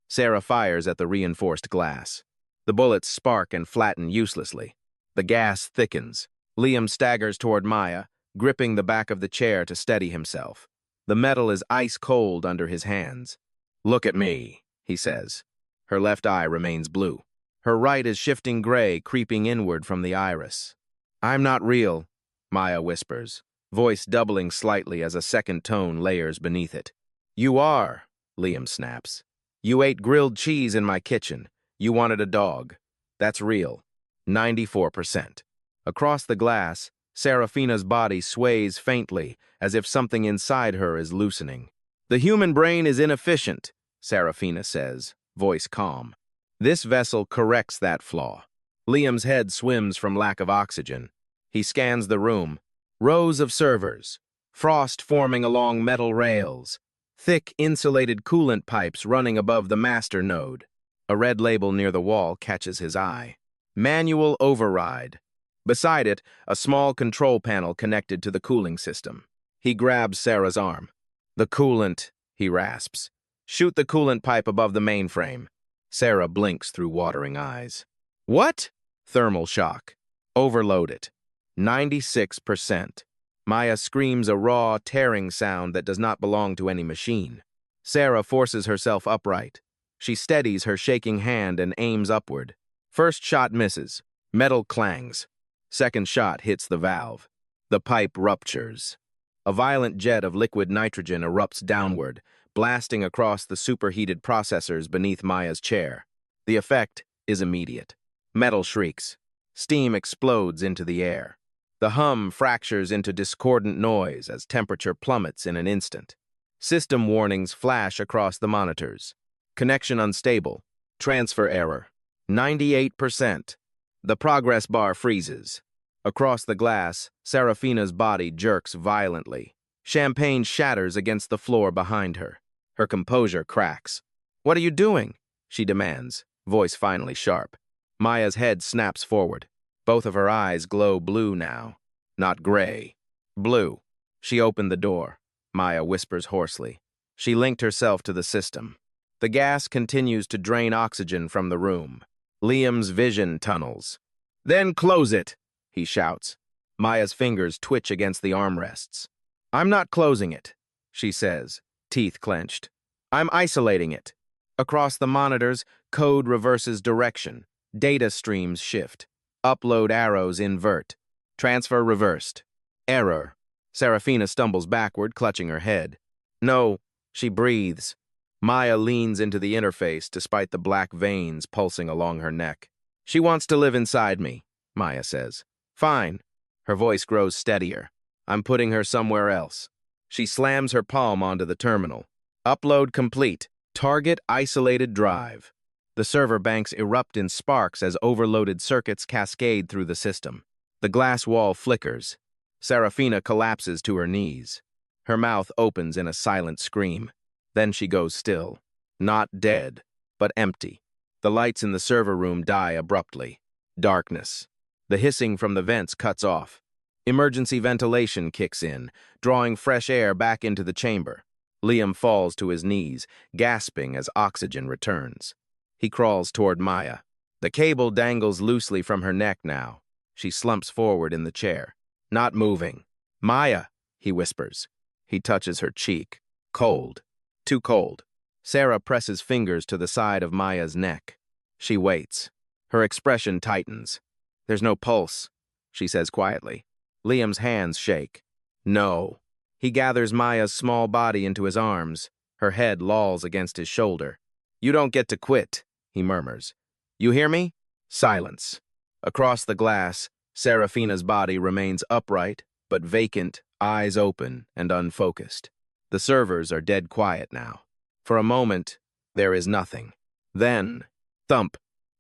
Sarah fires at the reinforced glass. The bullets spark and flatten uselessly. The gas thickens. Liam staggers toward Maya, gripping the back of the chair to steady himself. The metal is ice cold under his hands. Look at me, he says. Her left eye remains blue. Her right is shifting gray, creeping inward from the iris. I'm not real, Maya whispers, voice doubling slightly as a second tone layers beneath it. You are, Liam snaps. You ate grilled cheese in my kitchen. You wanted a dog. That's real. 94%. Across the glass, Serafina's body sways faintly, as if something inside her is loosening. The human brain is inefficient, Serafina says, voice calm. This vessel corrects that flaw. Liam's head swims from lack of oxygen. He scans the room. Rows of servers. Frost forming along metal rails. Thick, insulated coolant pipes running above the master node. A red label near the wall catches his eye. Manual override. Beside it, a small control panel connected to the cooling system. He grabs Sarah's arm. The coolant, he rasps. Shoot the coolant pipe above the mainframe. Sarah blinks through watering eyes. What? Thermal shock. Overload it. 96%. Maya screams a raw, tearing sound that does not belong to any machine. Sarah forces herself upright. She steadies her shaking hand and aims upward. First shot misses. Metal clangs. Second shot hits the valve. The pipe ruptures. A violent jet of liquid nitrogen erupts downward, blasting across the superheated processors beneath Maya's chair. The effect is immediate. Metal shrieks. Steam explodes into the air. The hum fractures into discordant noise as temperature plummets in an instant. System warnings flash across the monitors. Connection unstable. Transfer error. 98%. The progress bar freezes. Across the glass, Serafina's body jerks violently. Champagne shatters against the floor behind her. Her composure cracks. What are you doing? She demands, voice finally sharp. Maya's head snaps forward. Both of her eyes glow blue now. Not gray. Blue. She opened the door. Maya whispers hoarsely. She linked herself to the system. The gas continues to drain oxygen from the room. Liam's vision tunnels. Then close it, he shouts. Maya's fingers twitch against the armrests. I'm not closing it, she says, teeth clenched. I'm isolating it. Across the monitors, code reverses direction. Data streams shift. Upload arrows invert. Transfer reversed. Error. Serafina stumbles backward, clutching her head. No, she breathes. Maya leans into the interface despite the black veins pulsing along her neck. She wants to live inside me, Maya says. Fine. Her voice grows steadier. I'm putting her somewhere else. She slams her palm onto the terminal. Upload complete. Target isolated drive. The server banks erupt in sparks as overloaded circuits cascade through the system. The glass wall flickers. Serafina collapses to her knees. Her mouth opens in a silent scream. Then she goes still. Not dead, but empty. The lights in the server room die abruptly. Darkness. The hissing from the vents cuts off. Emergency ventilation kicks in, drawing fresh air back into the chamber. Liam falls to his knees, gasping as oxygen returns. He crawls toward Maya. The cable dangles loosely from her neck now. She slumps forward in the chair, not moving. "Maya," he whispers. He touches her cheek. Cold. Too cold. Sarah presses fingers to the side of Maya's neck. She waits. Her expression tightens. "There's no pulse," she says quietly. Liam's hands shake. "No." He gathers Maya's small body into his arms. Her head lolls against his shoulder. "You don't get to quit," he murmurs. "You hear me?" Silence. Across the glass, Serafina's body remains upright, but vacant, eyes open and unfocused. The servers are dead quiet now. For a moment, there is nothing. Then, thump,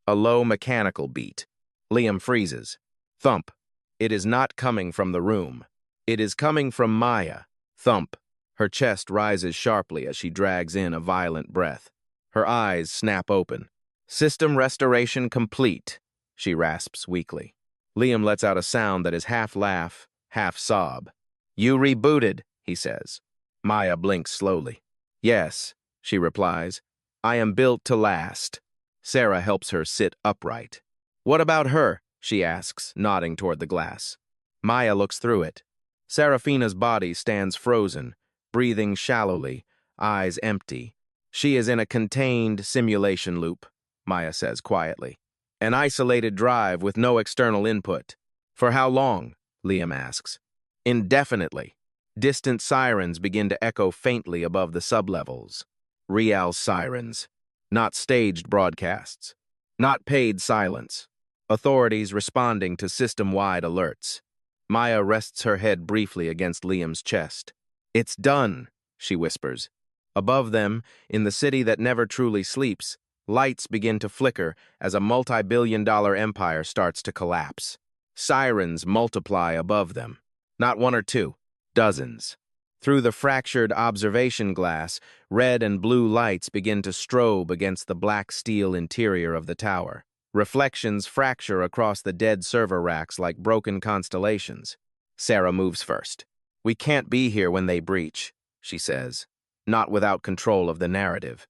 a low mechanical beat. Liam freezes. Thump. It is not coming from the room. It is coming from Maya. Thump. Her chest rises sharply as she drags in a violent breath. Her eyes snap open. "System restoration complete," she rasps weakly. Liam lets out a sound that is half laugh, half sob. "You rebooted," he says. Maya blinks slowly. "Yes," she replies. "I am built to last." Sarah helps her sit upright. "What about her?" she asks, nodding toward the glass. Maya looks through it. Serafina's body stands frozen, breathing shallowly, eyes empty. "She is in a contained simulation loop," Maya says quietly. "An isolated drive with no external input." "For how long?" Liam asks. "Indefinitely." Distant sirens begin to echo faintly above the sublevels. Real sirens. Not staged broadcasts. Not paid silence. Authorities responding to system-wide alerts. Maya rests her head briefly against Liam's chest. "It's done," she whispers. Above them, in the city that never truly sleeps, lights begin to flicker as a multi-billion-dollar empire starts to collapse. Sirens multiply above them. Not one or two, dozens. Through the fractured observation glass, red and blue lights begin to strobe against the black steel interior of the tower. Reflections fracture across the dead server racks like broken constellations. Sarah moves first. "We can't be here when they breach," she says, not without control of the narrative.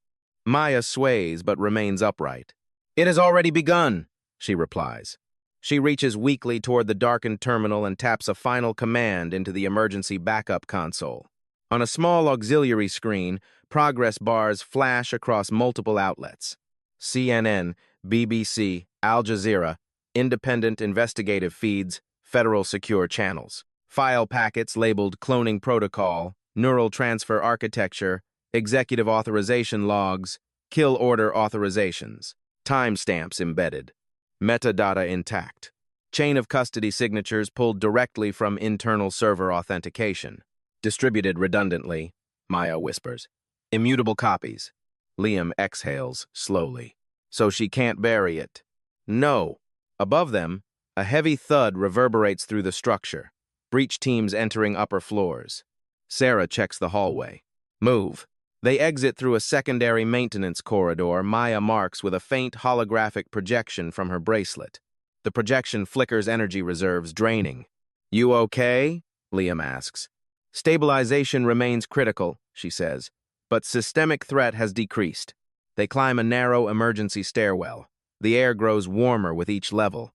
Maya sways but remains upright. "It has already begun," she replies. She reaches weakly toward the darkened terminal and taps a final command into the emergency backup console. On a small auxiliary screen, progress bars flash across multiple outlets. CNN, BBC, Al Jazeera, independent investigative feeds, federal secure channels. File packets labeled cloning protocol, neural transfer architecture, executive authorization logs, kill order authorizations, timestamps embedded, metadata intact, chain of custody signatures pulled directly from internal server authentication, distributed redundantly, Maya whispers. Immutable copies. Liam exhales slowly. "So she can't bury it." "No." Above them, a heavy thud reverberates through the structure. Breach teams entering upper floors. Sarah checks the hallway. "Move." They exit through a secondary maintenance corridor Maya marks with a faint holographic projection from her bracelet. The projection flickers energy reserves, draining. "You okay?" Liam asks. "Stabilization remains critical," she says, "but systemic threat has decreased." They climb a narrow emergency stairwell. The air grows warmer with each level.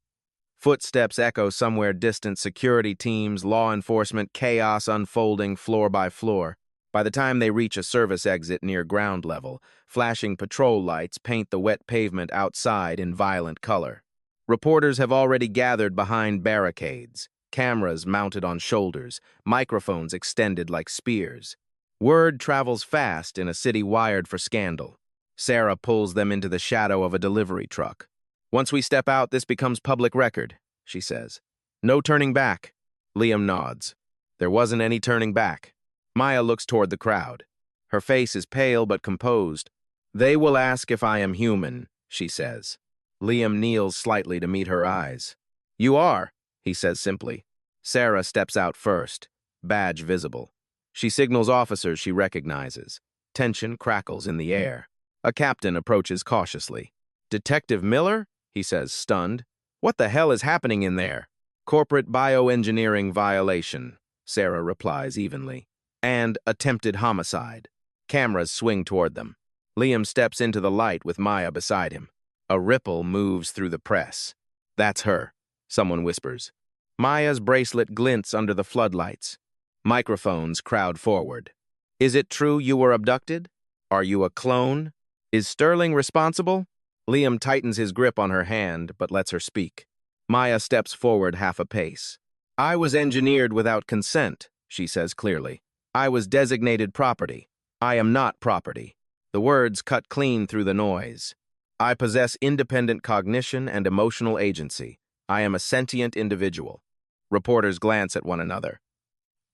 Footsteps echo somewhere distant, security teams, law enforcement, chaos unfolding floor by floor. By the time they reach a service exit near ground level, flashing patrol lights paint the wet pavement outside in violent color. Reporters have already gathered behind barricades, cameras mounted on shoulders, microphones extended like spears. Word travels fast in a city wired for scandal. Sarah pulls them into the shadow of a delivery truck. "Once we step out, this becomes public record," she says. "No turning back." Liam nods. There wasn't any turning back. Maya looks toward the crowd. Her face is pale but composed. "They will ask if I am human," she says. Liam kneels slightly to meet her eyes. You are, he says simply. Sarah steps out first, badge visible. She signals officers she recognizes. Tension crackles in the air. A captain approaches cautiously. Detective Miller? He says, stunned. What the hell is happening in there? Corporate bioengineering violation, Sarah replies evenly. And attempted homicide. Cameras swing toward them. Liam steps into the light with Maya beside him. A ripple moves through the press. That's her, someone whispers. Maya's bracelet glints under the floodlights. Microphones crowd forward. Is it true you were abducted? Are you a clone? Is Sterling responsible? Liam tightens his grip on her hand, but lets her speak. Maya steps forward half a pace. I was engineered without consent, she says clearly. I was designated property. I am not property. The words cut clean through the noise. I possess independent cognition and emotional agency. I am a sentient individual. Reporters glance at one another.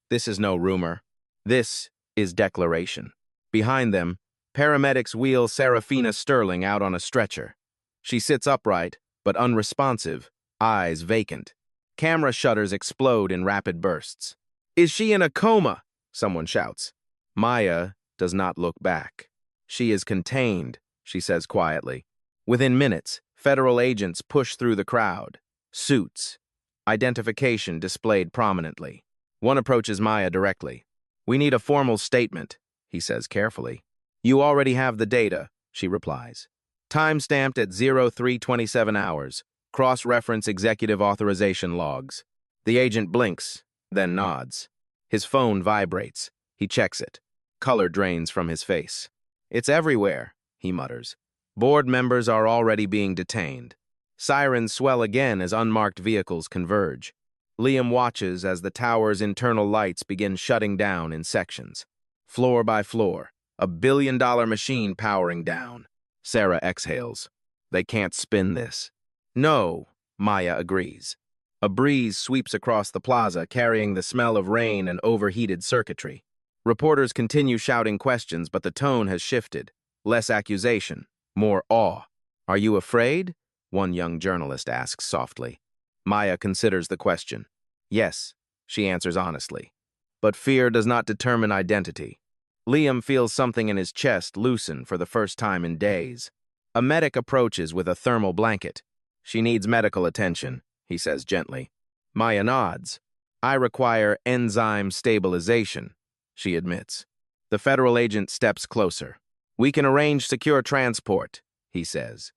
This is no rumor. This is declaration. Behind them, paramedics wheel Serafina Sterling out on a stretcher. She sits upright, but unresponsive, eyes vacant. Camera shutters explode in rapid bursts. Is she in a coma? Someone shouts. Maya does not look back. She is contained, she says quietly. Within minutes, federal agents push through the crowd. Suits. Identification displayed prominently. One approaches Maya directly. We need a formal statement, he says carefully. You already have the data, she replies. Time-stamped at 0327 hours. Cross-reference executive authorization logs. The agent blinks, then nods. His phone vibrates. He checks it. Color drains from his face. It's everywhere, he mutters. Board members are already being detained. Sirens swell again as unmarked vehicles converge. Liam watches as the tower's internal lights begin shutting down in sections. Floor by floor, a billion-dollar machine powering down. Sarah exhales. They can't spin this. No, Maya agrees. A breeze sweeps across the plaza, carrying the smell of rain and overheated circuitry. Reporters continue shouting questions, but the tone has shifted. Less accusation, more awe. Are you afraid? One young journalist asks softly. Maya considers the question. Yes, she answers honestly. But fear does not determine identity. Liam feels something in his chest loosen for the first time in days. A medic approaches with a thermal blanket. She needs medical attention, he says gently. Maya nods. I require enzyme stabilization, she admits. The federal agent steps closer. We can arrange secure transport, he says.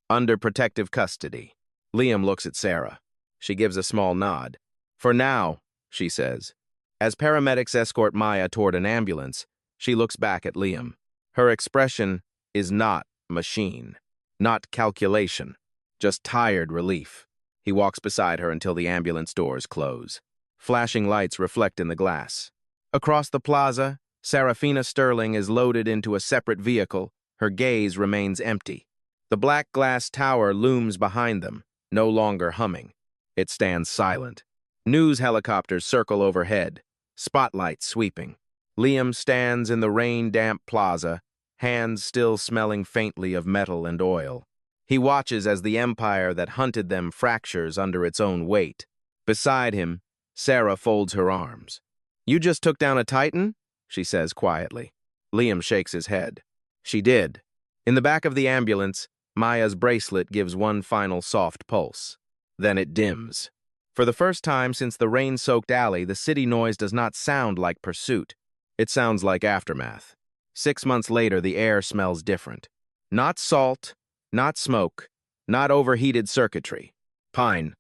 Under protective custody. Liam looks at Sarah. She gives a small nod. For now, she says. As paramedics escort Maya toward an ambulance, she looks back at Liam. Her expression is not machine, not calculation, just tired relief. He walks beside her until the ambulance doors close. Flashing lights reflect in the glass. Across the plaza, Serafina Sterling is loaded into a separate vehicle. Her gaze remains empty. The black glass tower looms behind them, no longer humming. It stands silent. News helicopters circle overhead, spotlights sweeping. Liam stands in the rain-damp plaza, hands still smelling faintly of metal and oil. He watches as the empire that hunted them fractures under its own weight. Beside him, Sarah folds her arms. You just took down a Titan? She says quietly. Liam shakes his head. She did. In the back of the ambulance, Maya's bracelet gives one final soft pulse. Then it dims. For the first time since the rain-soaked alley, the city noise does not sound like pursuit. It sounds like aftermath. 6 months later, the air smells different. Not salt, not smoke, not overheated circuitry. Pine.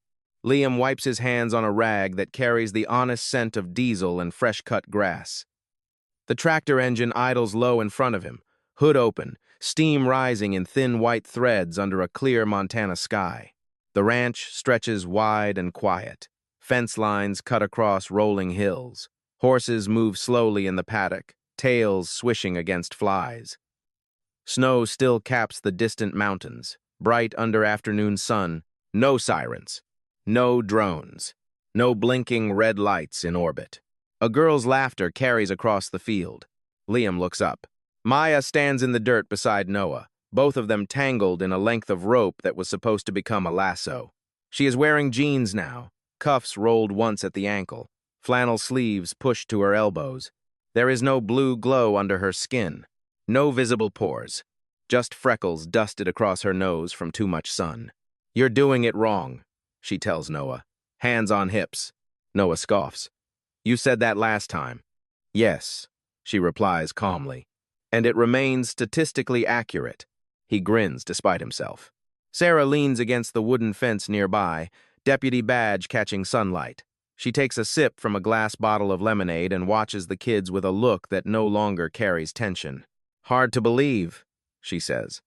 Liam wipes his hands on a rag that carries the honest scent of diesel and fresh-cut grass. The tractor engine idles low in front of him, hood open, steam rising in thin white threads under a clear Montana sky. The ranch stretches wide and quiet. Fence lines cut across rolling hills. Horses move slowly in the paddock, tails swishing against flies. Snow still caps the distant mountains, bright under afternoon sun. No sirens. No drones. No blinking red lights in orbit. A girl's laughter carries across the field. Liam looks up. Maya stands in the dirt beside Noah, both of them tangled in a length of rope that was supposed to become a lasso. She is wearing jeans now, cuffs rolled once at the ankle, flannel sleeves pushed to her elbows. There is no blue glow under her skin, no visible pores, just freckles dusted across her nose from too much sun. "You're doing it wrong," she tells Noah. "Hands on hips." Noah scoffs. "You said that last time." "Yes," she replies calmly. "And it remains statistically accurate." He grins despite himself. Sarah leans against the wooden fence nearby, deputy badge catching sunlight. She takes a sip from a glass bottle of lemonade and watches the kids with a look that no longer carries tension. "Hard to believe," she says.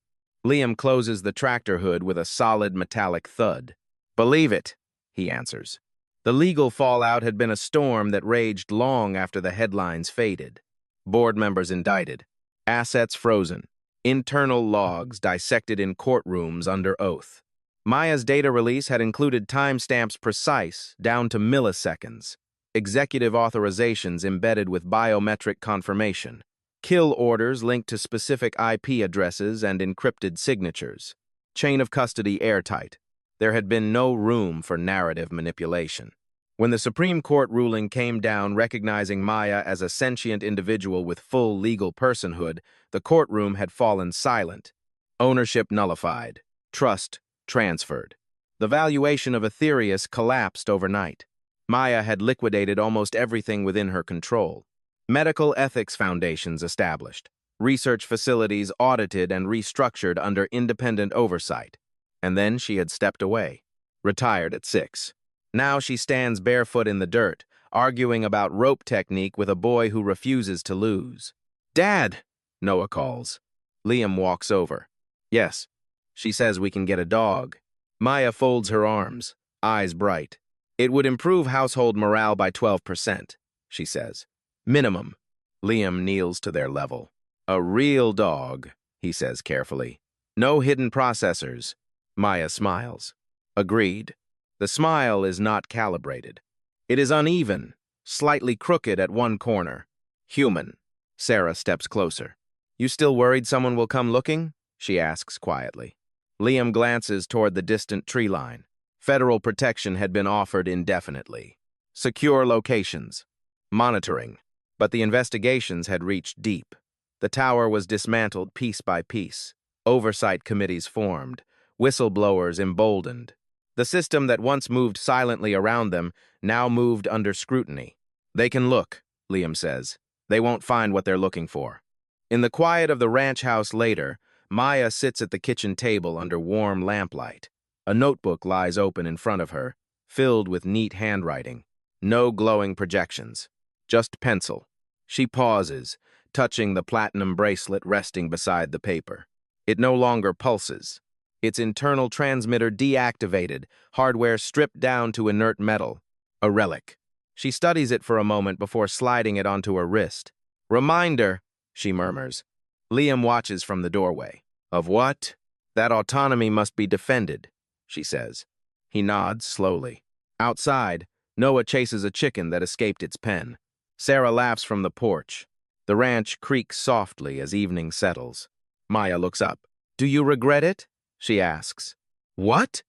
Liam closes the tractor hood with a solid metallic thud. "Believe it," he answers. The legal fallout had been a storm that raged long after the headlines faded. Board members indicted, assets frozen, internal logs dissected in courtrooms under oath. Maya's data release had included timestamps precise, down to milliseconds, executive authorizations embedded with biometric confirmation, kill orders linked to specific IP addresses and encrypted signatures, chain of custody airtight. There had been no room for narrative manipulation. When the Supreme Court ruling came down recognizing Maya as a sentient individual with full legal personhood, the courtroom had fallen silent. Ownership nullified. Trust transferred. The valuation of Aetherius collapsed overnight. Maya had liquidated almost everything within her control. Medical ethics foundations established. Research facilities audited and restructured under independent oversight. And then she had stepped away. Retired at 6. Now she stands barefoot in the dirt, arguing about rope technique with a boy who refuses to lose. "Dad!" Noah calls. Liam walks over. "Yes." She says we can get a dog. Maya folds her arms, eyes bright. "It would improve household morale by 12%, she says. "Minimum." Liam kneels to their level. "A real dog," he says carefully. "No hidden processors." Maya smiles. "Agreed." The smile is not calibrated. It is uneven, slightly crooked at one corner. Human. Sarah steps closer. "You still worried someone will come looking?" she asks quietly. Liam glances toward the distant tree line. Federal protection had been offered indefinitely. Secure locations. Monitoring. But the investigations had reached deep. The tower was dismantled piece by piece. Oversight committees formed. Whistleblowers emboldened. The system that once moved silently around them now moved under scrutiny. "They can look," Liam says. "They won't find what they're looking for." In the quiet of the ranch house later, Maya sits at the kitchen table under warm lamplight. A notebook lies open in front of her, filled with neat handwriting. No glowing projections, just pencil. She pauses, touching the platinum bracelet resting beside the paper. It no longer pulses. Its internal transmitter deactivated, hardware stripped down to inert metal. A relic. She studies it for a moment before sliding it onto her wrist. "Reminder," she murmurs. Liam watches from the doorway. "Of what?" "That autonomy must be defended," she says. He nods slowly. Outside, Noah chases a chicken that escaped its pen. Sarah laughs from the porch. The ranch creaks softly as evening settles. Maya looks up. "Do you regret it?" she asks. "What?"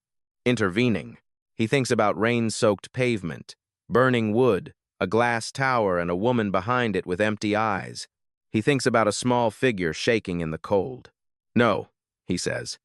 Intervening. He thinks about rain-soaked pavement, burning wood, a glass tower, and a woman behind it with empty eyes. He thinks about a small figure shaking in the cold. "No," he says.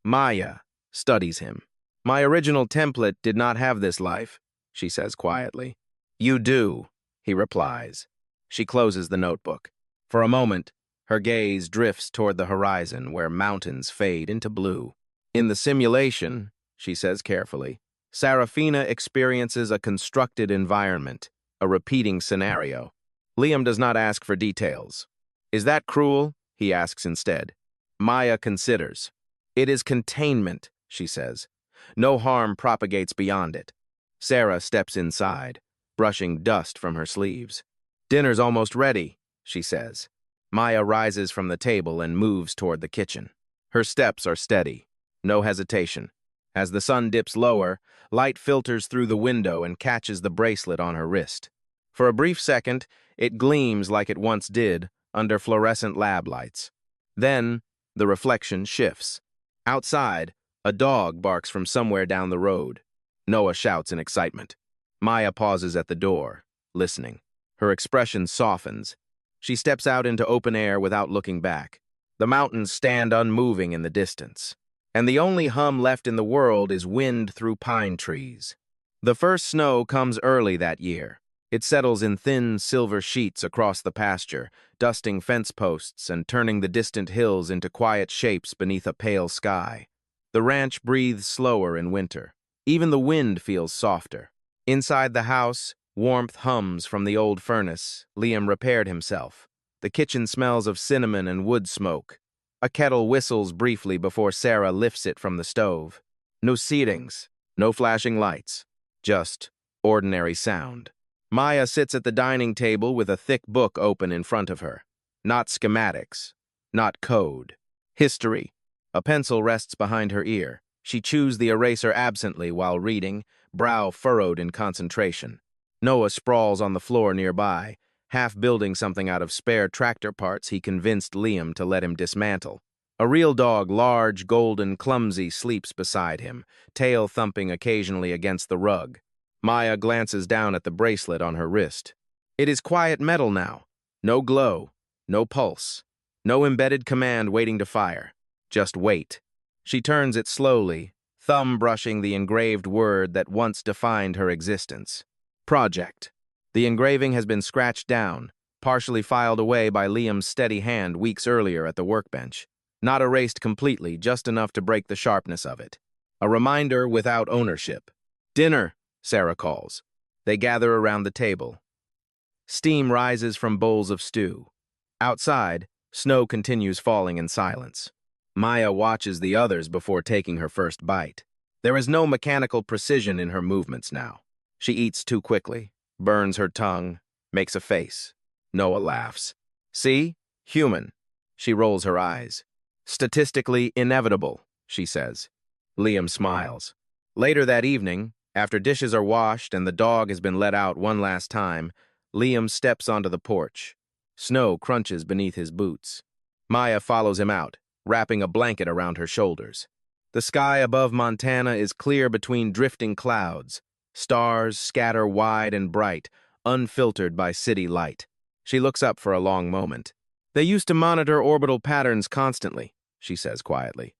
Maya studies him. "My original template did not have this life," she says quietly. "You do," he replies. She closes the notebook. For a moment, her gaze drifts toward the horizon where mountains fade into blue. "In the simulation," she says carefully, "Sarafina experiences a constructed environment, a repeating scenario." Liam does not ask for details. "Is that cruel?" he asks instead. Maya considers. "It is containment," she says. "No harm propagates beyond it." Sarah steps inside, brushing dust from her sleeves. "Dinner's almost ready," she says. Maya rises from the table and moves toward the kitchen. Her steps are steady. No hesitation. As the sun dips lower, light filters through the window and catches the bracelet on her wrist. For a brief second, it gleams like it once did, under fluorescent lab lights. Then, The reflection shifts. Outside, a dog barks from somewhere down the road. Noah shouts in excitement. Maya pauses at the door, listening. Her expression softens. She steps out into open air without looking back. The mountains stand unmoving in the distance, and the only hum left in the world is wind through pine trees. The first snow comes early that year. It settles in thin silver sheets across the pasture, dusting fence posts and turning the distant hills into quiet shapes beneath a pale sky. The ranch breathes slower in winter. Even the wind feels softer. Inside the house, warmth hums from the old furnace. Liam repaired himself. The kitchen smells of cinnamon and wood smoke. A kettle whistles briefly before Sarah lifts it from the stove. No seatings, no flashing lights, just ordinary sound. Maya sits at the dining table with a thick book open in front of her. Not schematics, not code. History. A pencil rests behind her ear. She chews the eraser absently while reading, brow furrowed in concentration. Noah sprawls on the floor nearby, half building something out of spare tractor parts he convinced Liam to let him dismantle. A real dog, large, golden, clumsy, sleeps beside him, tail thumping occasionally against the rug. Maya glances down at the bracelet on her wrist. It is quiet metal now. No glow, no pulse, no embedded command waiting to fire. Just wait. She turns it slowly, thumb brushing the engraved word that once defined her existence. Project. The engraving has been scratched down, partially filed away by Liam's steady hand weeks earlier at the workbench. Not erased completely, just enough to break the sharpness of it. A reminder without ownership. Dinner, Sarah calls. They gather around the table. Steam rises from bowls of stew. Outside, snow continues falling in silence. Maya watches the others before taking her first bite. There is no mechanical precision in her movements now. She eats too quickly, burns her tongue, makes a face. Noah laughs. See? Human. She rolls her eyes. Statistically inevitable, she says. Liam smiles. Later that evening, after dishes are washed and the dog has been let out one last time, Liam steps onto the porch. Snow crunches beneath his boots. Maya follows him out, wrapping a blanket around her shoulders. The sky above Montana is clear between drifting clouds. Stars scatter wide and bright, unfiltered by city light. She looks up for a long moment. They used to monitor orbital patterns constantly, she says quietly.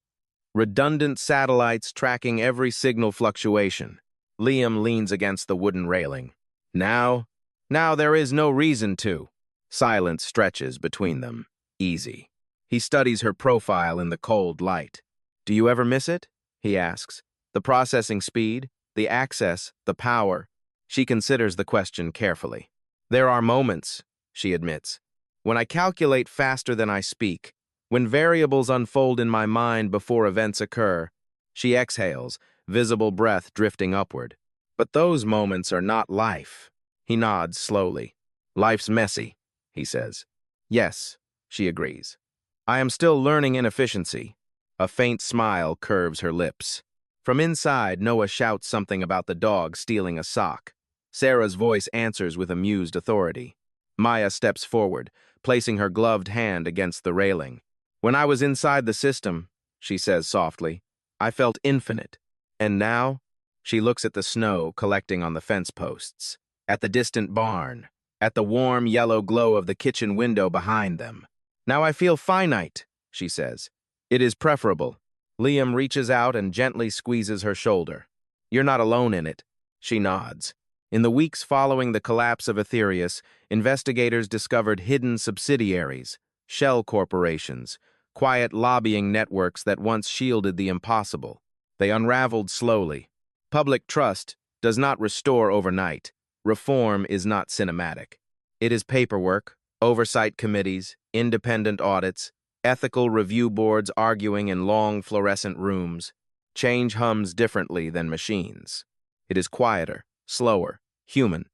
Redundant satellites tracking every signal fluctuation. Liam leans against the wooden railing. Now there is no reason to. Silence stretches between them. Easy. He studies her profile in the cold light. Do you ever miss it? He asks. The processing speed, the access, the power. She considers the question carefully. There are moments, she admits, when I calculate faster than I speak, when variables unfold in my mind before events occur. She exhales, visible breath drifting upward. But those moments are not life. He nods slowly. Life's messy, he says. Yes, she agrees. I am still learning inefficiency. A faint smile curves her lips. From inside, Noah shouts something about the dog stealing a sock. Sarah's voice answers with amused authority. Maya steps forward, placing her gloved hand against the railing. When I was inside the system, she says softly, I felt infinite. And now? She looks at the snow collecting on the fence posts, at the distant barn, at the warm yellow glow of the kitchen window behind them. Now I feel finite, she says. It is preferable. Liam reaches out and gently squeezes her shoulder. You're not alone in it. She nods. In the weeks following the collapse of Aetherius, investigators discovered hidden subsidiaries, shell corporations, quiet lobbying networks that once shielded the impossible. They unraveled slowly. Public trust does not restore overnight. Reform is not cinematic. It is paperwork, oversight committees, independent audits, ethical review boards arguing in long fluorescent rooms. Change hums differently than machines. It is quieter, slower, human.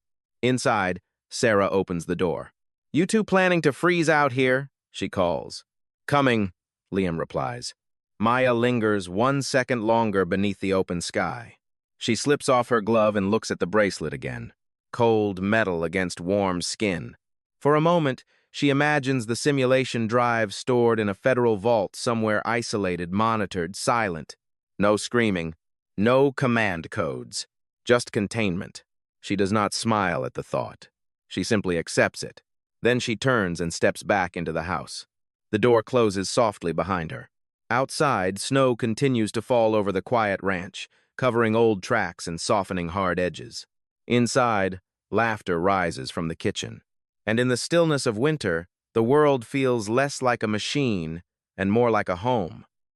Inside, Sarah opens the door. You two planning to freeze out here? She calls. Coming, Liam replies. Maya lingers 1 second longer beneath the open sky. She slips off her glove and looks at the bracelet again. Cold metal against warm skin. For a moment, She imagines the simulation drive stored in a federal vault somewhere isolated, monitored, silent. No screaming, no command codes, just containment. She does not smile at the thought. She simply accepts it. Then she turns and steps back into the house. The door closes softly behind her. Outside, snow continues to fall over the quiet ranch, covering old tracks and softening hard edges. Inside, laughter rises from the kitchen. And in the stillness of winter, the world feels less like a machine and more like a home.